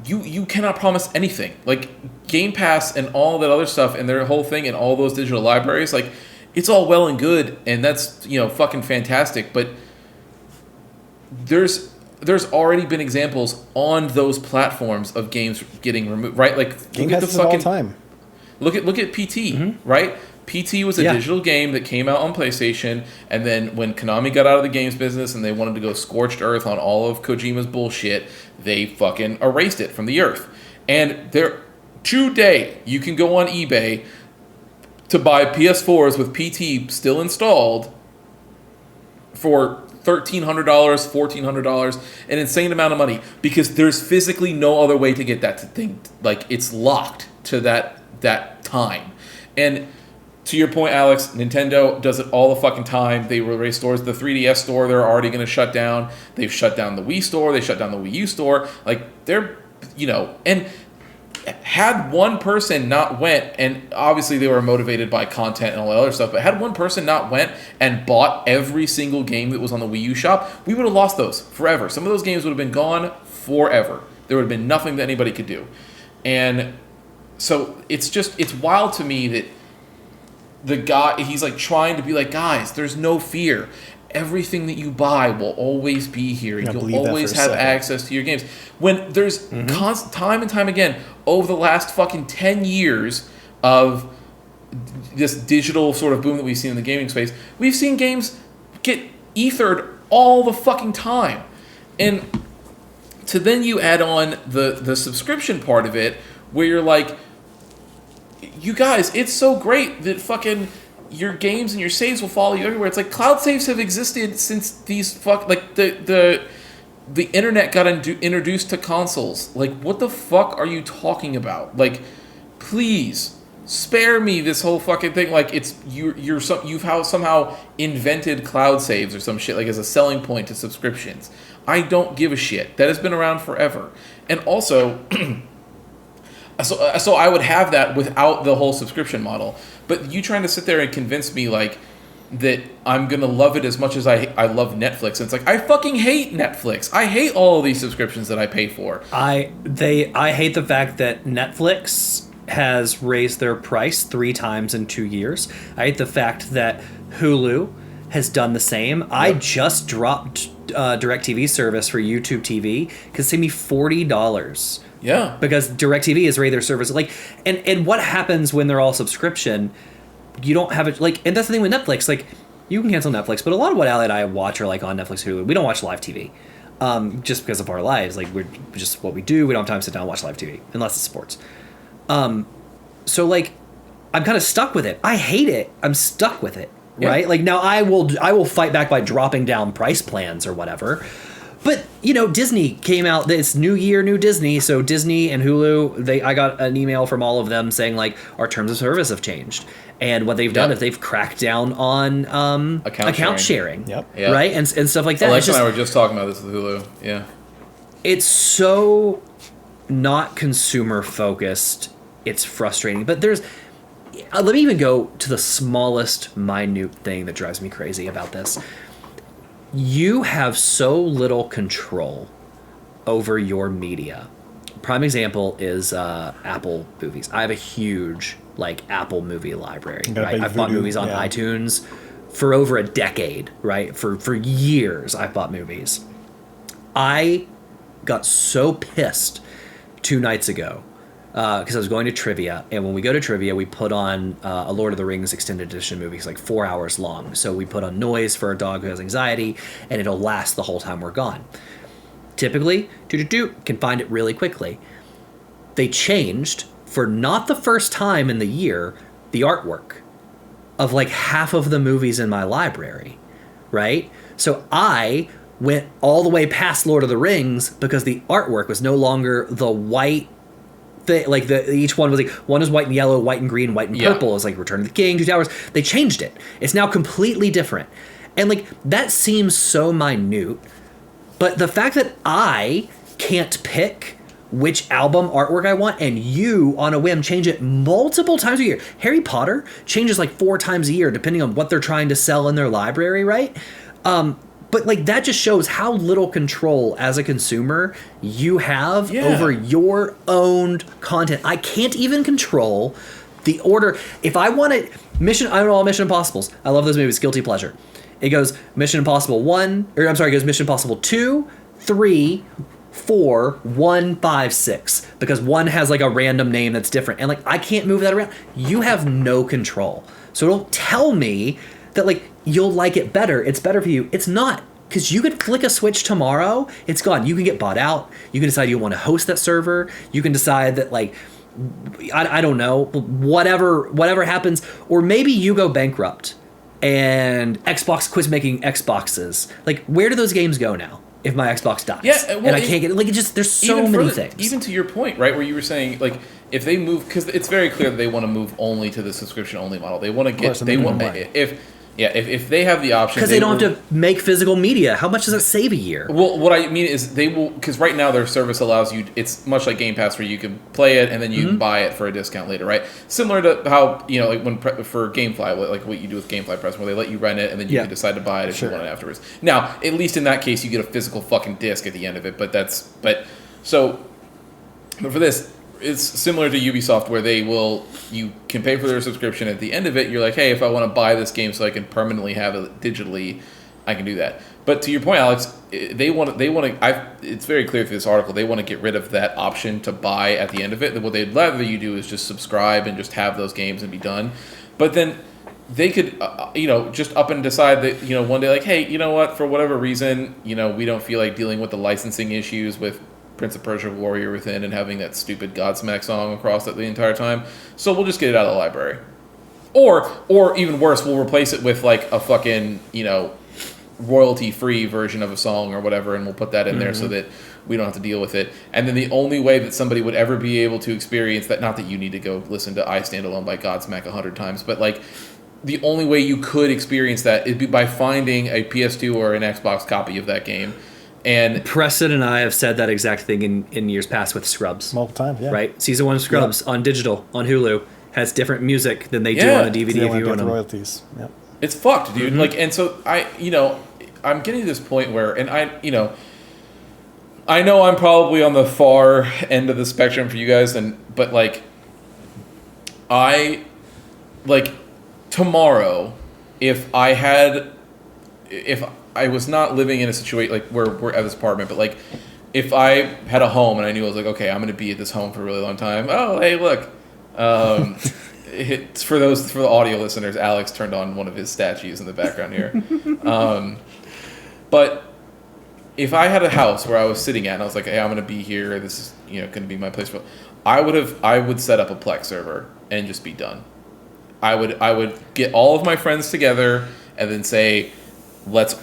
you cannot promise anything. Like, Game Pass and all that other stuff and their whole thing and all those digital libraries, like, it's all well and good and that's, you know, fucking fantastic, but there's already been examples on those platforms of games getting removed, right? Like, Game look at Pass the of all fucking time. Look at PT, right? PT was a digital game that came out on PlayStation, and then when Konami got out of the games business and they wanted to go scorched earth on all of Kojima's bullshit, they fucking erased it from the earth. And there, today, you can go on eBay to buy PS4s with PT still installed for $1,300, $1,400, an insane amount of money, because there's physically no other way to get that thing. Like, it's locked to that time. And to your point, Alex, Nintendo does it all the fucking time. They erase stores. The 3DS store, they're already going to shut down. They've shut down the Wii store. They shut down the Wii U store. Like, they're, you know, and had one person not went, and obviously they were motivated by content and all that other stuff, but had one person not went and bought every single game that was on the Wii U shop, we would have lost those forever. Some of those games would have been gone forever. There would have been nothing that anybody could do. And so it's wild to me that the guy, he's like trying to be like, guys, there's no fear. Everything that you buy will always be here. You'll always have access to your games. When there's time and time again, over the last fucking 10 years of this digital sort of boom that we've seen in the gaming space, we've seen games get ethered all the fucking time. And to then you add on the subscription part of it, where you're like, you guys, it's so great that fucking your games and your saves will follow you everywhere. It's like cloud saves have existed since these the internet got introduced to consoles. Like, what the fuck are you talking about? Like, please spare me this whole fucking thing. Like, it's you've somehow invented cloud saves or some shit, like, as a selling point to subscriptions. I don't give a shit. That has been around forever. And also, so I would have that without the whole subscription model. But you trying to sit there and convince me, like, that I'm going to love it as much as I love Netflix. And it's like, I fucking hate Netflix. I hate all of these subscriptions that I pay for. I hate the fact that Netflix has raised their price 3 times in 2 years. I hate the fact that Hulu has done the same. Yep. I just dropped DirecTV service for YouTube TV because it saved me $40. Yeah. Because DirecTV has raised their service. Like, and what happens when they're all subscription? You don't have it, like, and that's the thing with Netflix. Like, you can cancel Netflix, but a lot of what Allie and I watch are like on Netflix, Hulu. We don't watch live TV, just because of our lives. Like, we're just what we do. We don't have time to sit down and watch live TV unless it's sports. So like, I'm kind of stuck with it. I hate it. I'm stuck with it. Yeah. Right? Like, now I will fight back by dropping down price plans or whatever. But, you know, Disney came out, it's new year, new Disney. So Disney and Hulu, I got an email from all of them saying, like, our terms of service have changed. And what they've done is they've cracked down on account sharing. Yep. Right? And stuff like that. Alexa and I were just talking about this with Hulu. Yeah. It's so not consumer focused. It's frustrating. But there's... let me even go to the smallest, minute thing that drives me crazy about this. You have so little control over your media. Prime example is Apple movies. I have a huge Apple movie library. Right? I've bought movies on iTunes for over a decade. Right, for years I've bought movies. I got so pissed 2 nights ago because I was going to trivia, and when we go to trivia, we put on a Lord of the Rings extended edition movie. It's like 4 hours long. So we put on noise for a dog who has anxiety, and it'll last the whole time we're gone. Typically, can find it really quickly. They changed, for not the first time in the year, the artwork of like half of the movies in my library, right? So I went all the way past Lord of the Rings because the artwork was no longer the white thing. Like each one was like, one is white and yellow, white and green, white and purple. It's like Return of the King, Two Towers. They changed it. It's now completely different. And like, that seems so minute, but the fact that I can't pick which album artwork I want, and you, on a whim, change it multiple times a year. Harry Potter changes like 4 times a year, depending on what they're trying to sell in their library, right? But like, that just shows how little control as a consumer you have over your own content. I can't even control the order. If I want it, I don't know all Mission Impossibles. I love those movies, guilty pleasure. It goes Mission Impossible it goes Mission Impossible 2, 3, 4, 1, 5, 6, because 1 has like a random name that's different, and like, I can't move that around. You have no control. So don't tell me that like you'll like it better. It's better for you. It's not, because you could flick a switch tomorrow. It's gone. You can get bought out. You can decide you want to host that server. You can decide that like, I don't know, whatever happens, or maybe you go bankrupt and Xbox quits making Xboxes. Like, where do those games go now if my Xbox dies? Yeah, well, and I can't get it. Like, it just, there's so many things. Even to your point, right, where you were saying, like, if they move, because it's very clear that they want to move only to the subscription only model. They want to get, if they have the option, because they don't have to make physical media. How much does that save a year? Well, what I mean is they will, because right now their service allows you, it's much like Game Pass, where you can play it and then you can buy it for a discount later, right? Similar to how, you know, like when for GameFly, like what you do with GameFly Press, where they let you rent it and then you can decide to buy it if you want it afterwards. Now, at least in that case, you get a physical fucking disc at the end of it, but for this, it's similar to Ubisoft, where you can pay for their subscription. At the end of it, you're like, hey, if I want to buy this game so I can permanently have it digitally, I can do that. But to your point, Alex, they want to. It's very clear through this article, they want to get rid of that option to buy at the end of it. What they'd rather you do is just subscribe and just have those games and be done. But then they could, just up and decide that, one day, like, hey, you know what, for whatever reason, we don't feel like dealing with the licensing issues with Prince of Persia Warrior Within and having that stupid Godsmack song across it the entire time. So we'll just get it out of the library. Or even worse, we'll replace it with like a fucking, royalty-free version of a song or whatever, and we'll put that in there so that we don't have to deal with it. And then the only way that somebody would ever be able to experience that, not that you need to go listen to I Stand Alone by Godsmack 100 times, but like, the only way you could experience that is by finding a PS2 or an Xbox copy of that game. And Preston and I have said that exact thing in years past with Scrubs. Multiple times, yeah. Right? Season 1 of Scrubs on digital, on Hulu, has different music than they do on a DVD if you own them. Royalties. Yep. It's fucked, dude. Like, and so I'm getting to this point where, and I know I'm probably on the far end of the spectrum for you guys, but like, like tomorrow, if I was not living in a situation like where we're at this apartment, but like if I had a home and I knew I was like, okay, I'm going to be at this home for a really long time. Oh, hey, look. It's for the audio listeners, Alex turned on one of his statues in the background here. But if I had a house where I was sitting at and I was like, hey, I'm going to be here, this is going to be my place. I would set up a Plex server and just be done. I would get all of my friends together and then say, let's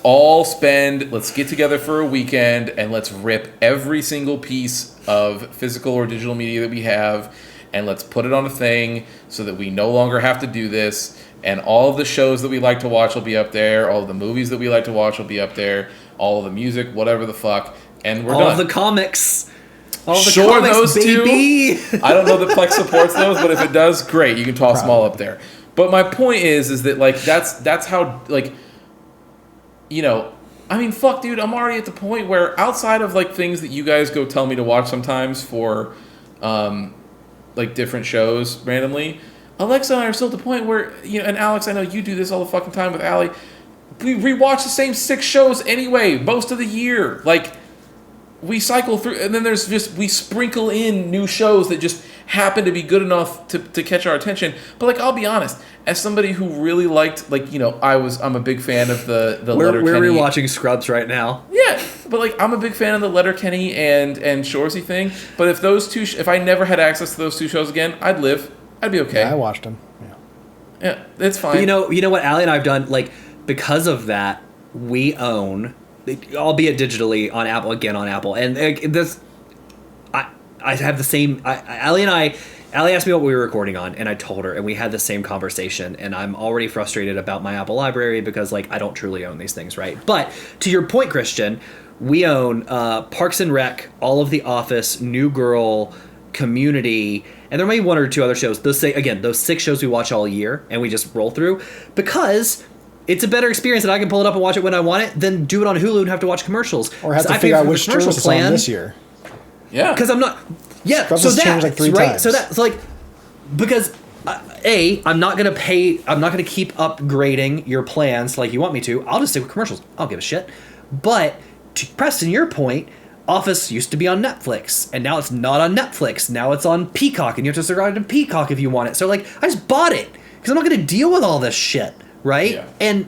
get together for a weekend and let's rip every single piece of physical or digital media that we have and let's put it on a thing so that we no longer have to do this. And all of the shows that we like to watch will be up there. All of the movies that we like to watch will be up there. All of the music, whatever the fuck. And we're done. All of the comics. All the sure, comics, those baby. two. I don't know that Plex supports those, but if it does, great. You can toss them all up there. But my point is that like that's how like, I mean, fuck, dude. I'm already at the point where outside of like things that you guys go tell me to watch sometimes for, like different shows randomly, Alexa and I are still at the point where and Alex, I know you do this all the fucking time with Allie. We rewatch the same 6 shows anyway, most of the year. Like, we cycle through, and then we sprinkle in new shows that just happen to be good enough to catch our attention. But like, I'll be honest, as somebody who really liked, like, I'm a big fan of the Letterkenny. We're rewatching Scrubs right now. Yeah, but like, I'm a big fan of the Letterkenny and Shoresy thing. But if those two, if I never had access to those 2 shows again, I'd be okay. Yeah, I watched them. Yeah, it's fine. But you know what Allie and I have done, like, because of that, we own, albeit digitally, on Apple, and this, I have the same. Allie asked me what we were recording on, and I told her, and we had the same conversation. And I'm already frustrated about my Apple library because, like, I don't truly own these things, right? But to your point, Christian, we own Parks and Rec, all of The Office, New Girl, Community, and there may be 1 or 2 other shows. Those 6 shows we watch all year, and we just roll through because it's a better experience that I can pull it up and watch it when I want it than do it on Hulu and have to watch commercials. Or have to figure out which streams it's on this year. Yeah. Because I'm not... Yeah, Scrubs so has changed like 3 right? times. So that's like... Because, I'm not going to keep upgrading your plans like you want me to. I'll just stick with commercials. I don't give a shit. But, to Preston, your point, Office used to be on Netflix, and now it's not on Netflix. Now it's on Peacock, and you have to subscribe to Peacock if you want it. So, like, I just bought it, because I'm not going to deal with all this shit. Right? Yeah. And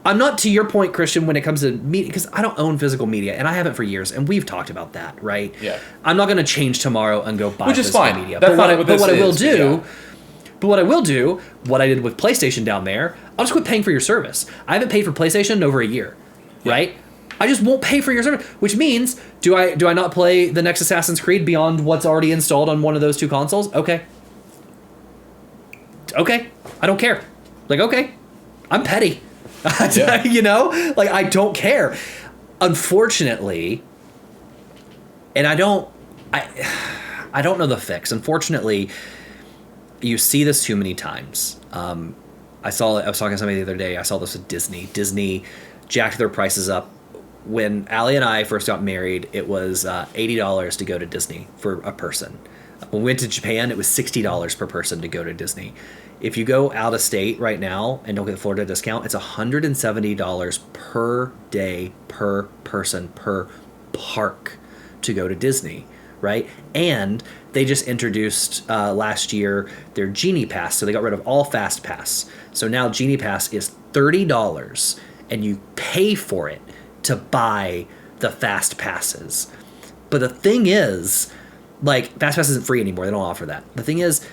I'm not to your point, Christian, when it comes to media, because I don't own physical media, and I haven't for years, and we've talked about that, right? Yeah. I'm not going to change tomorrow and go buy Which is physical fine. media. That's But not what what I will this do, is, yeah. but what I will do, what I did with PlayStation down there, I'll just quit paying for your service. I haven't paid for PlayStation in over a year, right? I just won't pay for your service, which means, do I not play the next Assassin's Creed beyond what's already installed on one of those 2 consoles? Okay, I don't care. Like, okay. I'm petty. Yeah. Like, I don't care. Unfortunately, and I don't know the fix. Unfortunately, you see this too many times. I was talking to somebody the other day. I saw this with Disney. Disney jacked their prices up. When Allie and I first got married, it was $80 to go to Disney for a person. When we went to Japan, it was $60 per person to go to Disney. If you go out of state right now and don't get the Florida discount, it's $170 per day, per person, per park to go to Disney, right? And they just introduced last year their Genie Pass, so they got rid of all Fast Pass. So now Genie Pass is $30, and you pay for it to buy the Fast Passes. But the thing is, like, Fast Pass isn't free anymore. They don't offer that. The thing is,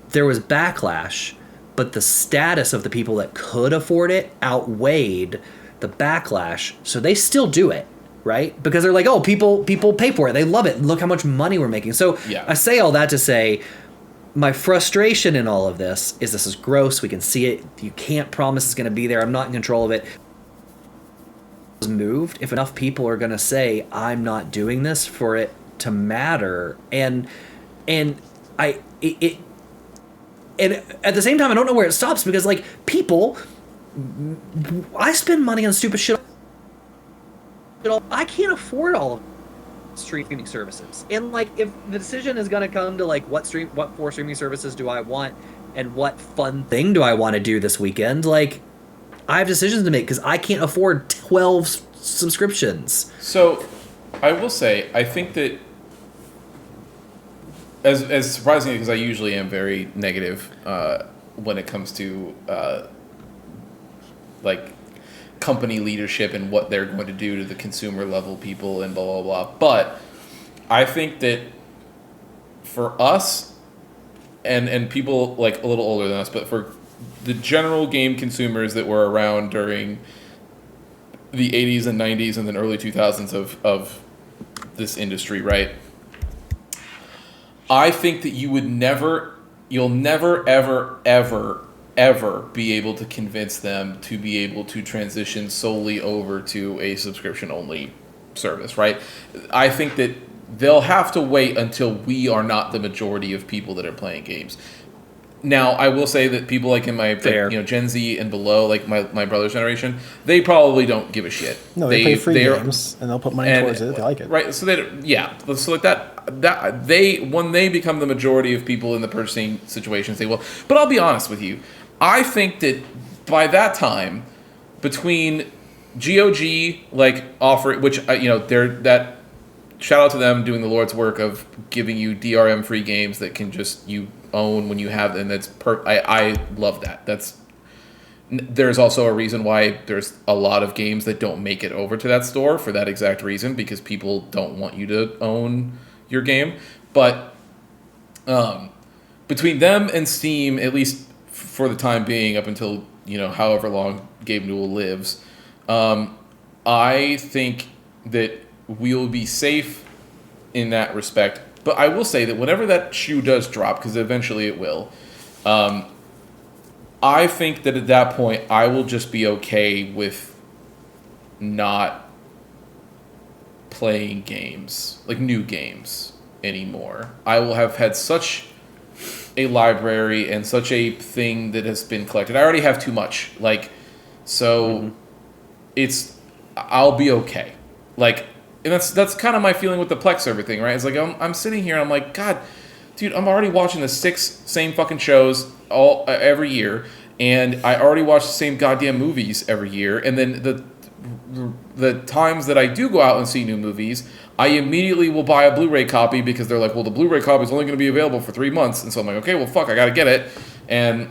there was backlash, but the status of the people that could afford it outweighed the backlash, so they still do it, right? Because they're like, oh, people pay for it. They love it. Look how much money we're making. So Yeah. I say all that to say, my frustration in all of this is gross. We can see it. You can't promise it's going to be there. I'm not in control of it. Moved if enough people are going to say, I'm not doing this for it to matter. And at the same time, I don't know where it stops, because, like, people, I spend money on stupid shit. I can't afford all of streaming services. And, like, if the decision is going to come to, like, what 4 streaming services do I want and what fun thing do I want to do this weekend? Like, I have decisions to make because I can't afford 12 subscriptions. So, I will say, I think that as surprisingly, because I usually am very negative when it comes to like company leadership and what they're going to do to the consumer level people and blah blah blah. But I think that for us and people like a little older than us, but for the general game consumers that were around during the 80s and 90s and then early 2000s of this industry, right? I think that you'll never, ever, ever, ever be able to convince them to be able to transition solely over to a subscription-only service, right? I think that they'll have to wait until we are not the majority of people that are playing games. Now, I will say that people like in my Gen Z and below, like my brother's generation, they probably don't give a shit. No, they play free games and they'll put money towards it. They like it, right? So so like that they when they become the majority of people in the purchasing situations, they will. But I'll be honest with you, I think that by that time, between GOG like offer, which they're that. Shout out to them doing the Lord's work of giving you DRM free games that can just you own when you have them. That's I love that. There's also a reason why there's a lot of games that don't make it over to that store for that exact reason, because people don't want you to own your game. But between them and Steam, at least for the time being, up until however long Gabe Newell lives, I think that we'll be safe in that respect. But I will say that whenever that shoe does drop, because eventually it will, I think that at that point I will just be okay with not playing games, like new games, anymore. I will have had such a library and such a thing that has been collected. I already have too much. I'll be okay. And that's kind of my feeling with the Plex server thing, right? It's like I'm sitting here and I'm like, God, dude, I'm already watching the 6 same fucking shows every year, and I already watch the same goddamn movies every year, and then the times that I do go out and see new movies, I immediately will buy a Blu-ray copy because they're like, well, the Blu-ray copy is only going to be available for 3 months, and so I'm like, okay, well, fuck, I got to get it, and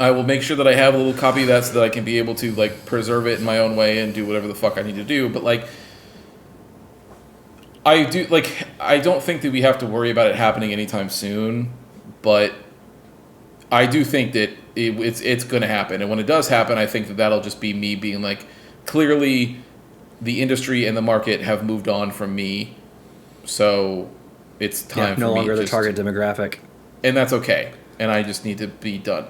I will make sure that I have a little copy of that so that I can be able to preserve it in my own way and do whatever the fuck I need to do, but I don't think that we have to worry about it happening anytime soon, but I do think that it's going to happen. And when it does happen, I think that that'll just be me being clearly the industry and the market have moved on from me, so it's time for me. No longer the target demographic. And that's okay. And I just need to be done.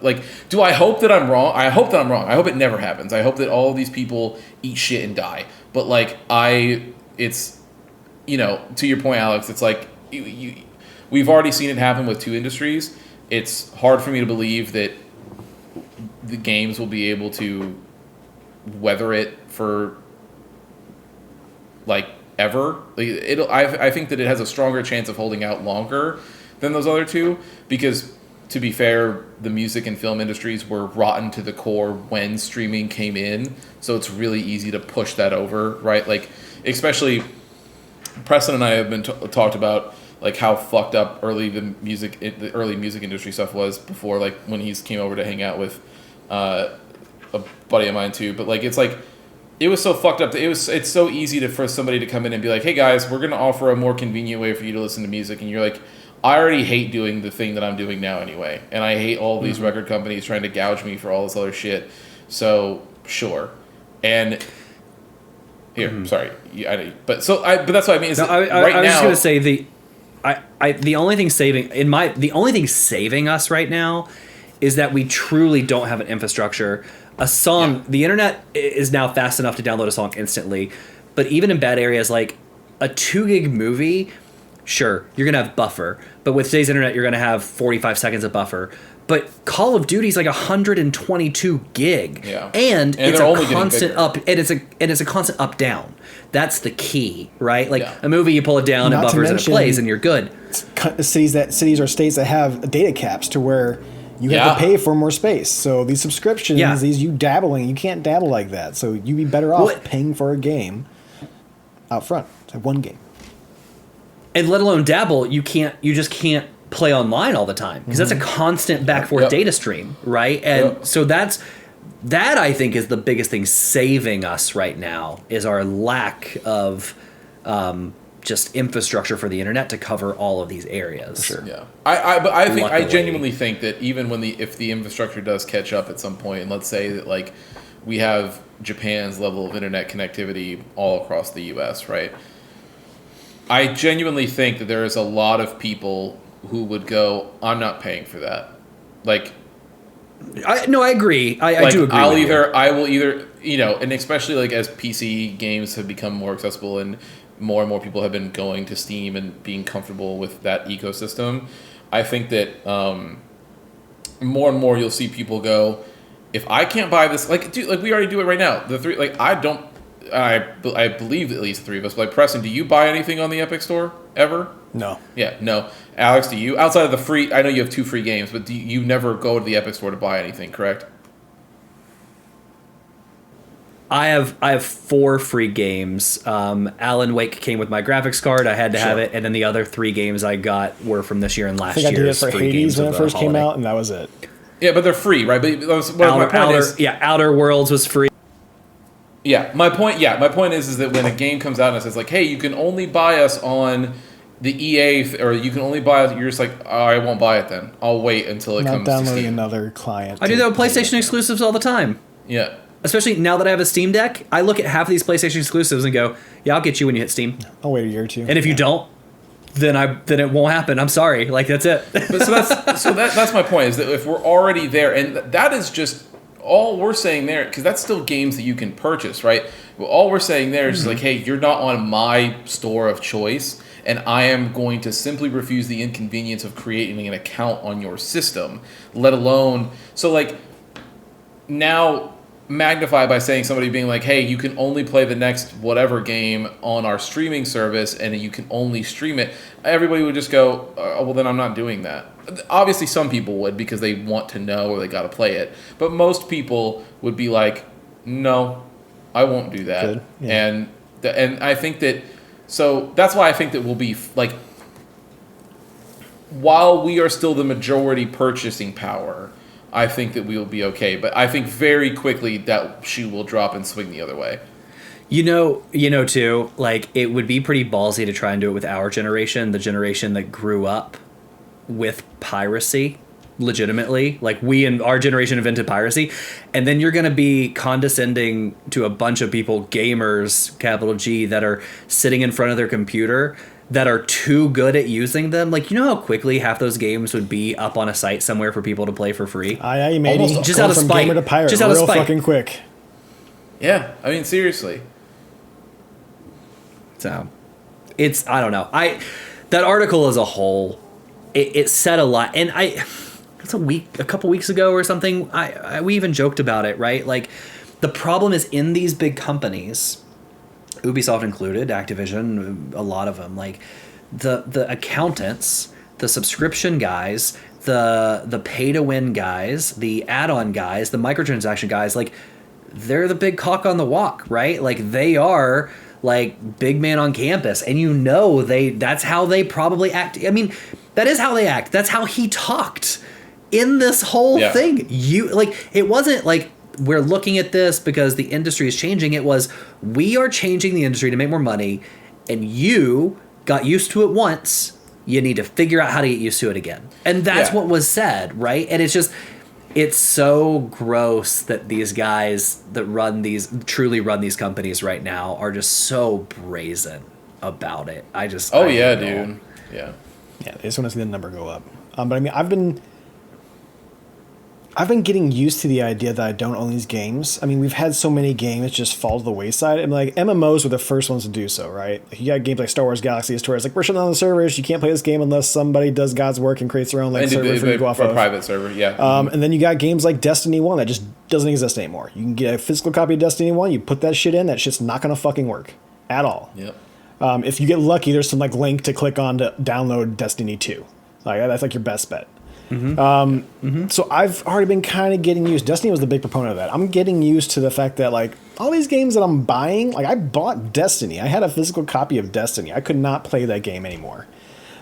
Do I hope that I'm wrong? I hope that I'm wrong. I hope it never happens. I hope that all of these people eat shit and die. But to your point, Alex, it's we've already seen it happen with 2 industries. It's hard for me to believe that the games will be able to weather it for ever. I think that it has a stronger chance of holding out longer than those other 2, because to be fair, the music and film industries were rotten to the core when streaming came in, so it's really easy to push that over, right? Especially Preston and I have been talked about how fucked up the early music industry stuff was before, when he came over to hang out with a buddy of mine too. But it was so fucked up that it's so easy for somebody to come in and be like, hey guys, we're gonna offer a more convenient way for you to listen to music, and you're like, I already hate doing the thing that I'm doing now anyway, and I hate all these record companies trying to gouge me for all this other shit. So sure, and. Here, sorry, but that's what I mean. I was just gonna say the only thing saving us right now is that we truly don't have an infrastructure. A song, the internet is now fast enough to download a song instantly, but even in bad areas, a 2 gig movie, sure, you're gonna have buffer, but with today's internet, you're gonna have 45 seconds of buffer. But Call of Duty's 122 gig, and it's a constant up, and it's a constant up down. That's the key, right? A movie, you pull it down, and buffers, and it plays, and you're good. Cities or states that have data caps to where You have to pay for more space. So these subscriptions, you dabbling, you can't dabble like that. So you'd be better off paying for a game out front. It's like one game. And let alone dabble, you just can't play online all the time because that's a constant back and forth data stream, right? And so that I think is the biggest thing saving us right now is our lack of just infrastructure for the internet to cover all of these areas. Sure. Yeah. I genuinely think that even if the infrastructure does catch up at some point, and let's say that like we have Japan's level of internet connectivity all across the US, right? I genuinely think that there is a lot of people who would go, I'm not paying for that. Like, I agree. I do agree. I will either, and especially like as PC games have become more accessible and more people have been going to Steam and being comfortable with that ecosystem, I think that more and more you'll see people go, if I can't buy this, like, dude, like we already do it right now. I believe at least three of us. Like, Preston, do you buy anything on the Epic Store ever? No. Yeah, no. Alex, do you? Outside of the free, I know you have 2 free games, but you never go to the Epic Store to buy anything, correct? I have 4 free games. Alan Wake came with my graphics card. I had to have it, and then the other 3 games I got were from this year and last year's. I did it for free Hades games when it first came out, and that was it. Yeah, but they're free, right? But my point is, Outer Worlds was free. Yeah, my point is that when a game comes out and it says like, hey, you can only buy us on the EA, or you can only buy it, you're just like, oh, I won't buy it then. I'll wait until it comes to Steam. Not downloading another client. I do that with PlayStation exclusives all the time. Yeah. Especially now that I have a Steam Deck, I look at half of these PlayStation exclusives and go, yeah, I'll get you when you hit Steam. I'll wait a year or two. And if you don't, then it won't happen. I'm sorry. Like, that's it. But that's my point, is that if we're already there, and that is just all we're saying there, because that's still games that you can purchase, right? Well, all we're saying there is like, hey, you're not on my store of choice, and I am going to simply refuse the inconvenience of creating an account on your system, let alone, so like, now magnified by saying somebody being like, hey, you can only play the next whatever game on our streaming service and you can only stream it, everybody would just go, oh, well, then I'm not doing that. Obviously, some people would because they want to know or they got to play it. But most people would be like, no, I won't do that. Good. Yeah. And I think that, so that's why I think that we'll be, like, while we are still the majority purchasing power, I think that we will be okay. But I think very quickly that shoe will drop and swing the other way. You know, too, like, it would be pretty ballsy to try and do it with our generation, the generation that grew up with piracy, legitimately. Like, we in our generation invented piracy. And then you're going to be condescending to a bunch of people, gamers, capital G, that are sitting in front of their computer that are too good at using them. Like, you know how quickly half those games would be up on a site somewhere for people to play for free? Aye, matey. Just out of spite. Gamer to pirate, just out of real spite. Fucking quick. Yeah, I mean, seriously. So, I don't know. That article as a whole, it said a lot. And it's a couple weeks ago or something, we even joked about it, right? Like, the problem is in these big companies, Ubisoft included, Activision, a lot of them, like, the accountants, the subscription guys, the pay-to-win guys, the add-on guys, the microtransaction guys, like, they're the big cock on the walk, right? Like, they are, like, big man on campus, and that's how they probably act. I mean, that is how they act. That's how he talked in this whole thing. It wasn't like we're looking at this because the industry is changing. It was, we are changing the industry to make more money, and you got used to it once. You need to figure out how to get used to it again. And that's what was said, right? And it's so gross that these guys that truly run these companies right now are just so brazen about it. Dude. Yeah. Yeah, they just want to see the number go up. But I mean, I've been getting used to the idea that I don't own these games. I mean, we've had so many games just fall to the wayside. And like, MMOs were the first ones to do so, right? You got games like Star Wars Galaxies, where it's like, we're shutting down the servers. You can't play this game unless somebody does God's work and creates their own server for you to go off of. A private server, yeah. And then you got games like Destiny 1 that just doesn't exist anymore. You can get a physical copy of Destiny 1, you put that shit in, that shit's not going to fucking work at all. Yep. If you get lucky, there's some like link to click on to download Destiny 2. Like, that's like your best bet. So I've already been kind of getting used. Destiny was the big proponent of that. I'm getting used to the fact that like all these games that I'm buying, like I bought Destiny. I had a physical copy of Destiny. I could not play that game anymore.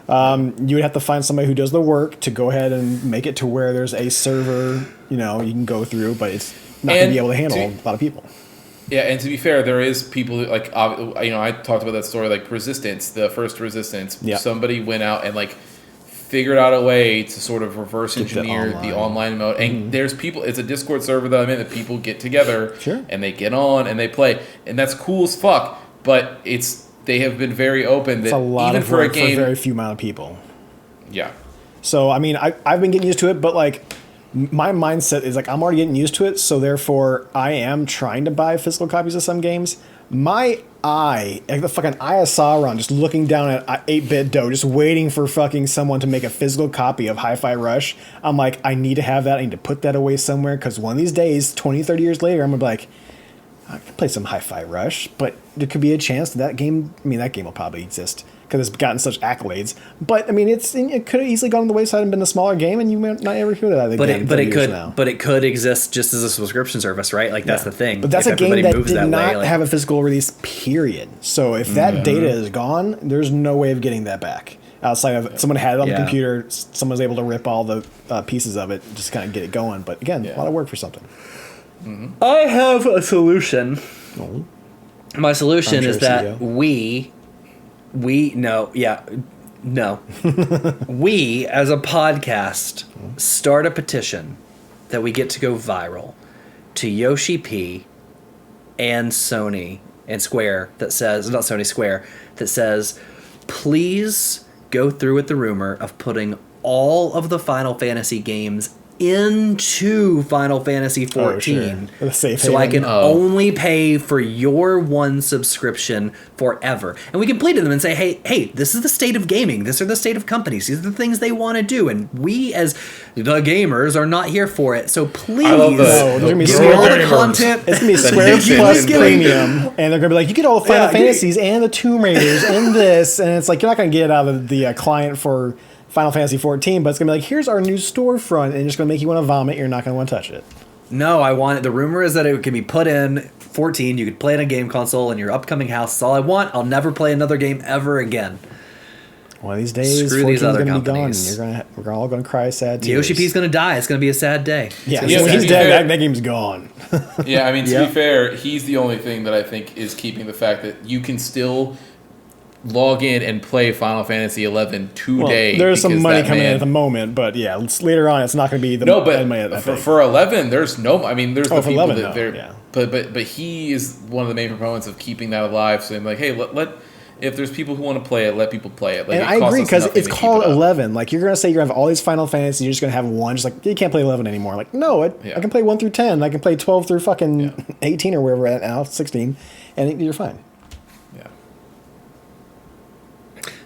You would have to find somebody who does the work to go ahead and make it to where there's a server, you can go through, but it's not going to be able to handle a lot of people. Yeah, and to be fair, there is people who, like, I talked about that story, like Resistance, the first Resistance. Yeah. Somebody went out and like figured out a way to sort of reverse engineer the online mode. And there's people, it's a Discord server that I'm in that people get together and they get on and they play, and that's cool as fuck. But they have been very open that It's a lot even of for a work game, for a very few amount of people. yeah. So I mean, I've been getting used to it, but like my mindset is like I'm already getting used to it, so therefore I am trying to buy physical copies of some games. My eye, like the fucking Eye of Sauron, just looking down at 8-bit dough, just waiting for fucking someone to make a physical copy of Hi-Fi Rush. I'm like, I need to have that. I need to put that away somewhere, because one of these days, 20, 30 years later, I'm gonna be like, I can play some Hi-Fi Rush, but there could be a chance that game will probably exist because it's gotten such accolades. But I mean, it could have easily gone on the wayside and been a smaller game, and you might not ever hear that again. But it could exist just as a subscription service, right? Like that's the thing. But that's if a game that moves did not way, have a physical release. Period. So if that data is gone, there's no way of getting that back. Outside of someone had it on the computer, someone was able to rip all the pieces of it, just kind of get it going. But again, a lot of work for something. I have a solution. My solution is that we as a podcast start a petition that we get to go viral to Yoshi P and Sony and Square that says, not Sony, Square, that says, please go through with the rumor of putting all of the Final Fantasy games into Final Fantasy 14 so I can only pay for your one subscription forever. And we can plead to them and say, hey, this is the state of gaming. This are the state of companies. These are the things they want to do. And we as the gamers are not here for it. So please give me all the content. It's going to be Square Plus Premium. And they're going to be like, you get all the Final Fantasies and the Tomb Raiders and this. And it's like, you're not going to get it out of the client for Final Fantasy 14, but it's going to be like, here's our new storefront, and it's going to make you want to vomit. You're not going to want to touch it. No, I want it. The rumor is that it can be put in 14. You could play it on a game console in your upcoming house. That's all I want. I'll never play another game ever again. One of these days, screw these other companies. We're all going to cry sad tears. Yoshi P's going to die. It's going to be a sad day. Yeah, when he's dead, that game's gone. Yeah, I mean, to be fair, he's the only thing that I think is keeping the fact that you can still log in and play Final Fantasy 11 today. Well, there's some money coming in at the moment, but yeah, later on, it's not going to be the money at that for 11, there's no. I mean, there's the people 11, that they're. But he is one of the main proponents of keeping that alive. Saying like, hey, let if there's people who want to play it, let people play it. Like, and I agree, because it's called 11. Like, you're going to say you're going to have all these Final Fantasies, you're just going to have one. Just like, you can't play 11 anymore. Like, no, I can play 1 through 10. I can play 12 through fucking 18 or wherever we're at now, 16, and you're fine.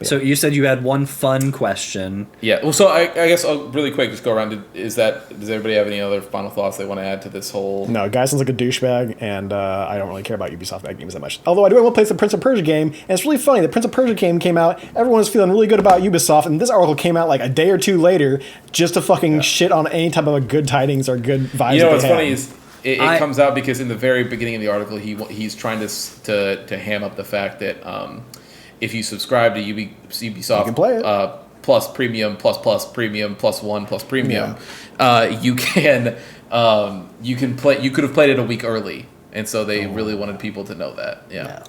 So you said you had one fun question. Yeah. Well, so I guess I'll really quick just go around. Does everybody have any other final thoughts they want to add to this whole? No, guy sounds like a douchebag, and I don't really care about Ubisoft games that much. Although I do want to play the Prince of Persia game, and it's really funny. The Prince of Persia game came out. Everyone was feeling really good about Ubisoft, and this article came out like a day or two later just to fucking shit on any type of a good tidings or good vibes. You know what's funny is it comes out because in the very beginning of the article he's trying to ham up the fact that if you subscribe to Ubisoft, you can play it. Plus Premium, plus Premium, plus 1, plus Premium, you can play. You could have played it a week early, and so they really wanted people to know that. Yeah.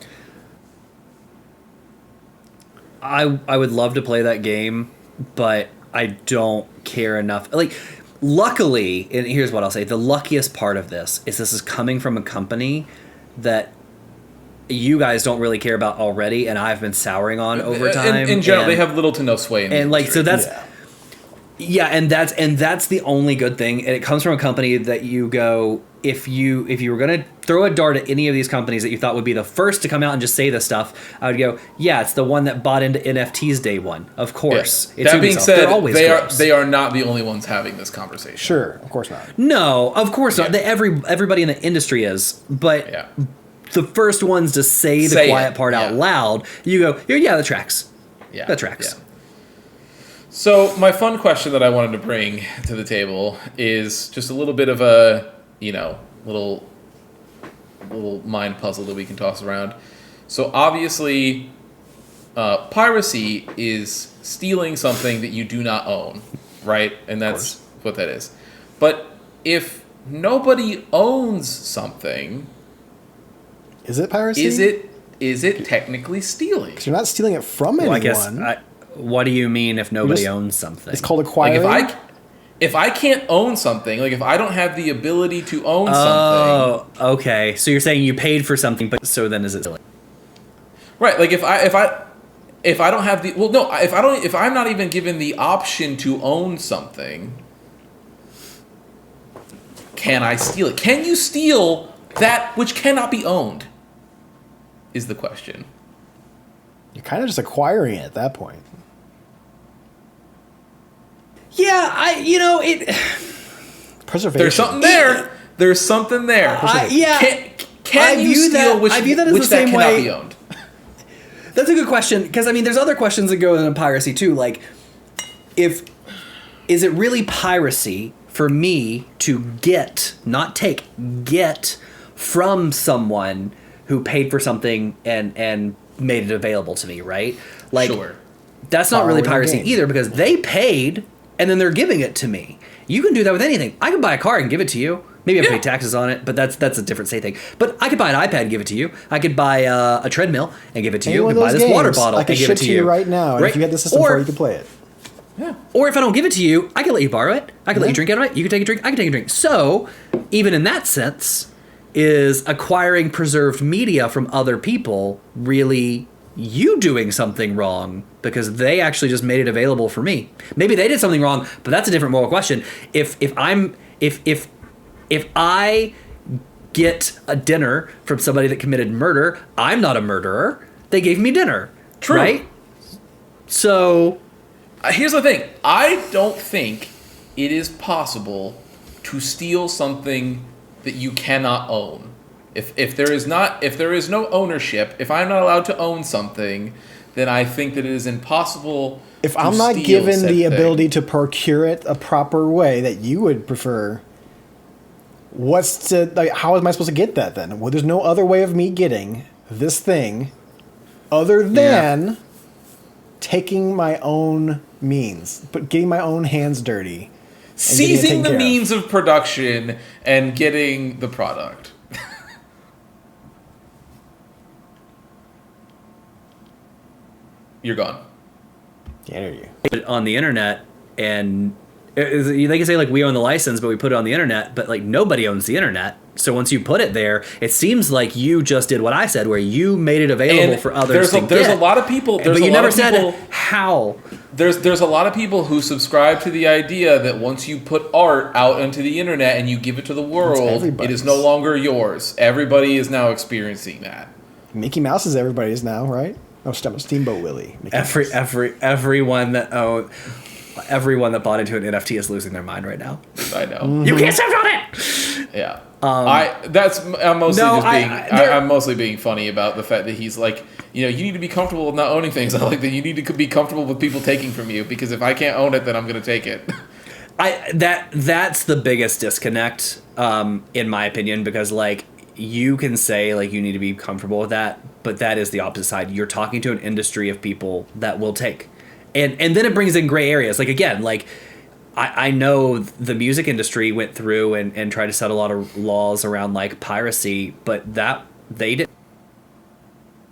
I would love to play that game, but I don't care enough. Like, luckily, and here's what I'll say: the luckiest part of this is coming from a company that you guys don't really care about already, and I've been souring on over time. In general, they have little to no sway in the industry. Like, so that's and that's the only good thing. And it comes from a company that you go, if you were gonna throw a dart at any of these companies that you thought would be the first to come out and just say this stuff, I would go, it's the one that bought into NFTs day one. Of course. Yeah. That being said, they are not the only ones having this conversation. Sure, of course not. No, of course not. Everybody in the industry is, but the first ones to say quiet part out loud, you go, that tracks. Yeah. That tracks. Yeah. So my fun question that I wanted to bring to the table is just a little bit of a, little mind puzzle that we can toss around. So obviously, piracy is stealing something that you do not own, right? And that's what that is. But if nobody owns something, is it piracy? Is it technically stealing? Because you're not stealing it from anyone. I guess. What do you mean if nobody owns something? It's called acquiring. Like if I can't own something, like if I don't have the ability to own something. Oh, okay. So you're saying you paid for something, but so then is it silly? Right. Like if I don't have the if I'm not even given the option to own something, can I steal it? Can you steal that which cannot be owned? Is the question. You're kind of just acquiring it at that point. Yeah, Preservation. There's something there. There's something there. Can you steal which that cannot be owned? That's a good question, because there's other questions that go into piracy too. Like, is it really piracy for me to get from someone who paid for something and made it available to me, right? Like, sure. That's not really piracy either, because they paid and then they're giving it to me. You can do that with anything. I can buy a car and give it to you. Maybe I pay taxes on it, but that's a different thing. But I could buy an iPad and give it to you. I could buy a treadmill and give it to you. I could buy this water bottle and give it to you right now. And if you had the system for it, you could play it. Yeah. Or if I don't give it to you, I can let you borrow it. I can let you drink out of it. You can take a drink. I can take a drink. So, even in that sense, is acquiring preserved media from other people really you doing something wrong because they actually just made it available for me? Maybe they did something wrong, but that's a different moral question. If I get a dinner from somebody that committed murder, I'm not a murderer. They gave me dinner. True. Right? So here's the thing. I don't think it is possible to steal something that you cannot own. If there is no ownership, if I'm not allowed to own something, then I think that it is impossible. If I'm not given the ability to procure it a proper way that you would prefer, how am I supposed to get that then? Well, there's no other way of me getting this thing other than taking my own means, but getting my own hands dirty. Seizing the means of production and getting the product. You're gone. Can't hear you. Put it on the internet, and they can say, like, we own the license, but we put it on the internet, but, like, nobody owns the internet. So once you put it there, it seems like you just did what I said, where you made it available for others to get. There's a lot of people. But you never said how. There's a lot of people who subscribe to the idea that once you put art out into the internet and you give it to the world, it is no longer yours. Everybody is now experiencing that. Mickey Mouse is everybody's now, right? Oh, Steamboat Willie. Everyone that bought into an NFT is losing their mind right now. I know. Mm-hmm. You can't step on it. Yeah. I'm mostly being funny about the fact that he's like, you need to be comfortable with not owning things. I like that you need to be comfortable with people taking from you, because if I can't own it, then I'm going to take it. That's the biggest disconnect, in my opinion, because, like, you can say, like, you need to be comfortable with that, but that is the opposite side. You're talking to an industry of people that will take. And then it brings in gray areas. Like, again, like, I know the music industry went through and tried to set a lot of laws around, like, piracy, but that they did.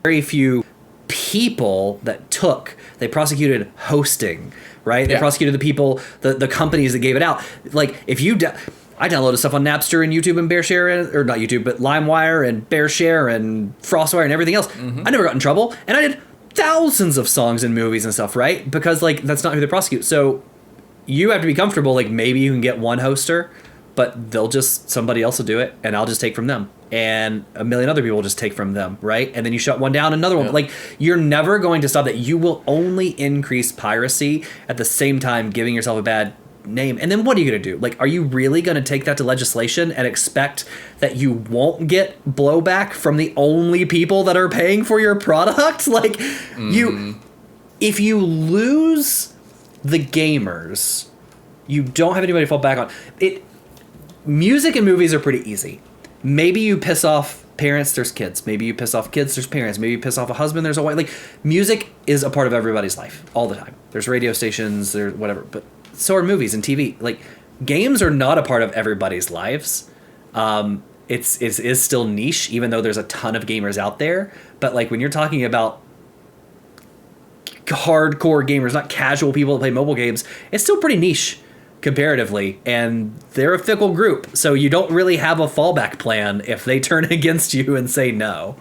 Very few people that they prosecuted hosting, right? They prosecuted the people, the companies that gave it out. Like, if you... I downloaded stuff on Napster and YouTube and BearShare, or not YouTube, but LimeWire and BearShare and FrostWire and everything else. Mm-hmm. I never got in trouble, and I did thousands of songs and movies and stuff, right? Because, like, that's not who they prosecute. So you have to be comfortable. Like, maybe you can get one hoster, but somebody else will do it, and I'll just take from them, and a million other people will just take from them, right? And then you shut one down, another one. Like, you're never going to stop that. You will only increase piracy at the same time giving yourself a bad name. And then what are you going to do? Like, are you really going to take that to legislation and expect that you won't get blowback from the only people that are paying for your product? Like, if you lose the gamers, you don't have anybody to fall back on. Music and movies are pretty easy. Maybe you piss off parents, there's kids. Maybe you piss off kids, there's parents. Maybe you piss off a husband, there's a wife. Like, music is a part of everybody's life all the time. There's radio stations, there's whatever. But so are movies and TV. Like, games are not a part of everybody's lives. It is still niche, even though there's a ton of gamers out there. But like, when you're talking about hardcore gamers, not casual people that play mobile games, it's still pretty niche comparatively, and they're a fickle group, so you don't really have a fallback plan if they turn against you and say no.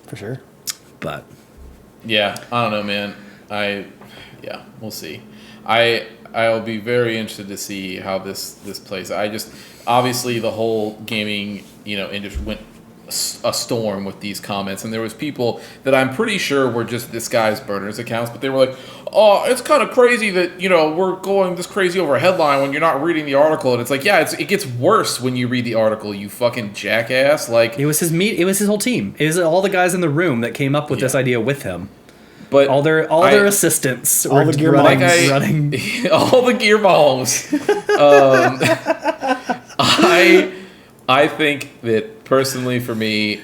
For sure. But yeah, I don't know, man. We'll see. I'll be very interested to see how this plays. Obviously the whole gaming, industry went a storm with these comments, and there was people that I'm pretty sure were just this guy's burners accounts, but they were like, oh, it's kind of crazy that we're going this crazy over a headline when you're not reading the article. And it's like, yeah, it gets worse when you read the article, you fucking jackass. Like, it was his whole team. It was all the guys in the room that came up with this idea with him. But all their assistants all were the gear running all the gear bombs. I think that personally for me,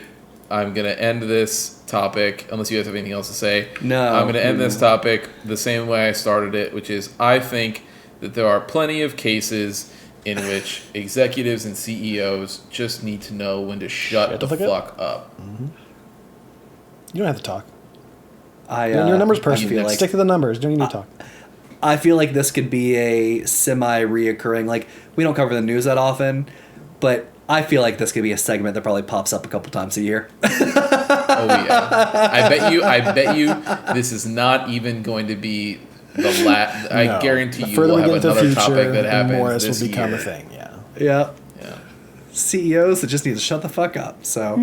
I'm going to end this topic, unless you guys have anything else to say. No. I'm going to end this topic the same way I started it, which is I think that there are plenty of cases in which executives and CEOs just need to know when to shut the fuck up. Mm-hmm. You don't have to talk. You're a numbers person. Like, stick to the numbers. Don't need to talk. I feel like this could be a semi-reoccurring, like, we don't cover the news that often, but I feel like this could be a segment that probably pops up a couple times a year. Oh yeah, I bet you this is not even going to be the last. I guarantee you we'll have another topic that happens more this will become year. a thing. Yeah. Yeah. Yeah. CEOs that just need to shut the fuck up. So,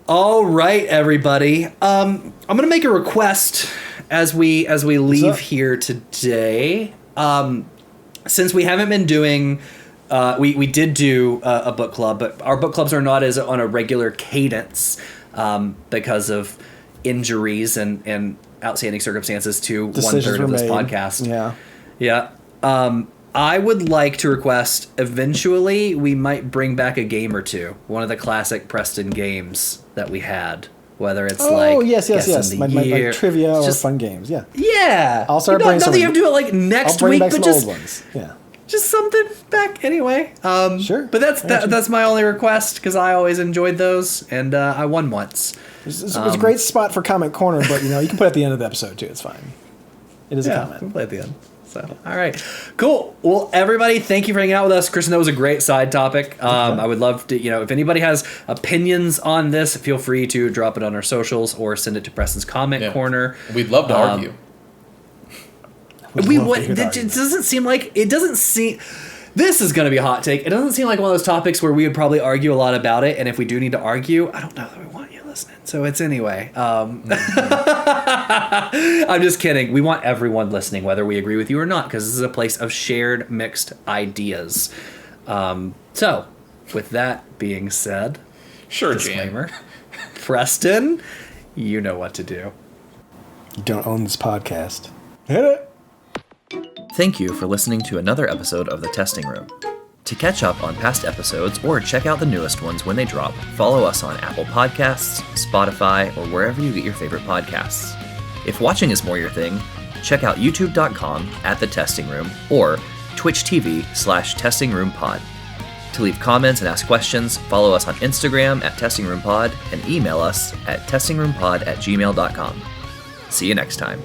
All right, everybody. I'm gonna make a request as we leave here today. Since we haven't been doing. We did do a book club, but our book clubs are not as on a regular cadence because of injuries and outstanding circumstances to Decisions 1/3 of this made. podcast. Yeah. I would like to request eventually we might bring back a game or two, one of the classic Preston games that we had. Whether it's yes. My trivia or fun games. Yeah. Yeah. I'll start bringing brainstorming. Not that you have to do it like next I'll bring week, back but some just old ones. Yeah. just something back anyway. Sure. But that's my only request because I always enjoyed those, and I won once. It's a great spot for comment corner, but you can put it at the end of the episode too. It's fine. It is a comment. We'll play at the end. So, all right, cool. Well, everybody, thank you for hanging out with us. Kristen, that was a great side topic. I would love to, if anybody has opinions on this, feel free to drop it on our socials or send it to Preston's comment corner. We'd love to argue. It doesn't seem like this is going to be a hot take. It doesn't seem like one of those topics where we would probably argue a lot about it. And if we do need to argue, I don't know that we want you listening. So it's anyway. I'm just kidding. We want everyone listening, whether we agree with you or not, because this is a place of shared mixed ideas. So with that being said, sure, disclaimer, Preston, you know what to do. You don't own this podcast. Hit it. Thank you for listening to another episode of The Testing Room. To catch up on past episodes or check out the newest ones when they drop, follow us on Apple Podcasts, Spotify, or wherever you get your favorite podcasts. If watching is more your thing, check out youtube.com/The Testing Room or Twitch TV/TestingRoomPod. To leave comments and ask questions, follow us on Instagram @TestingRoomPod and email us at testingroompod@gmail.com. See you next time.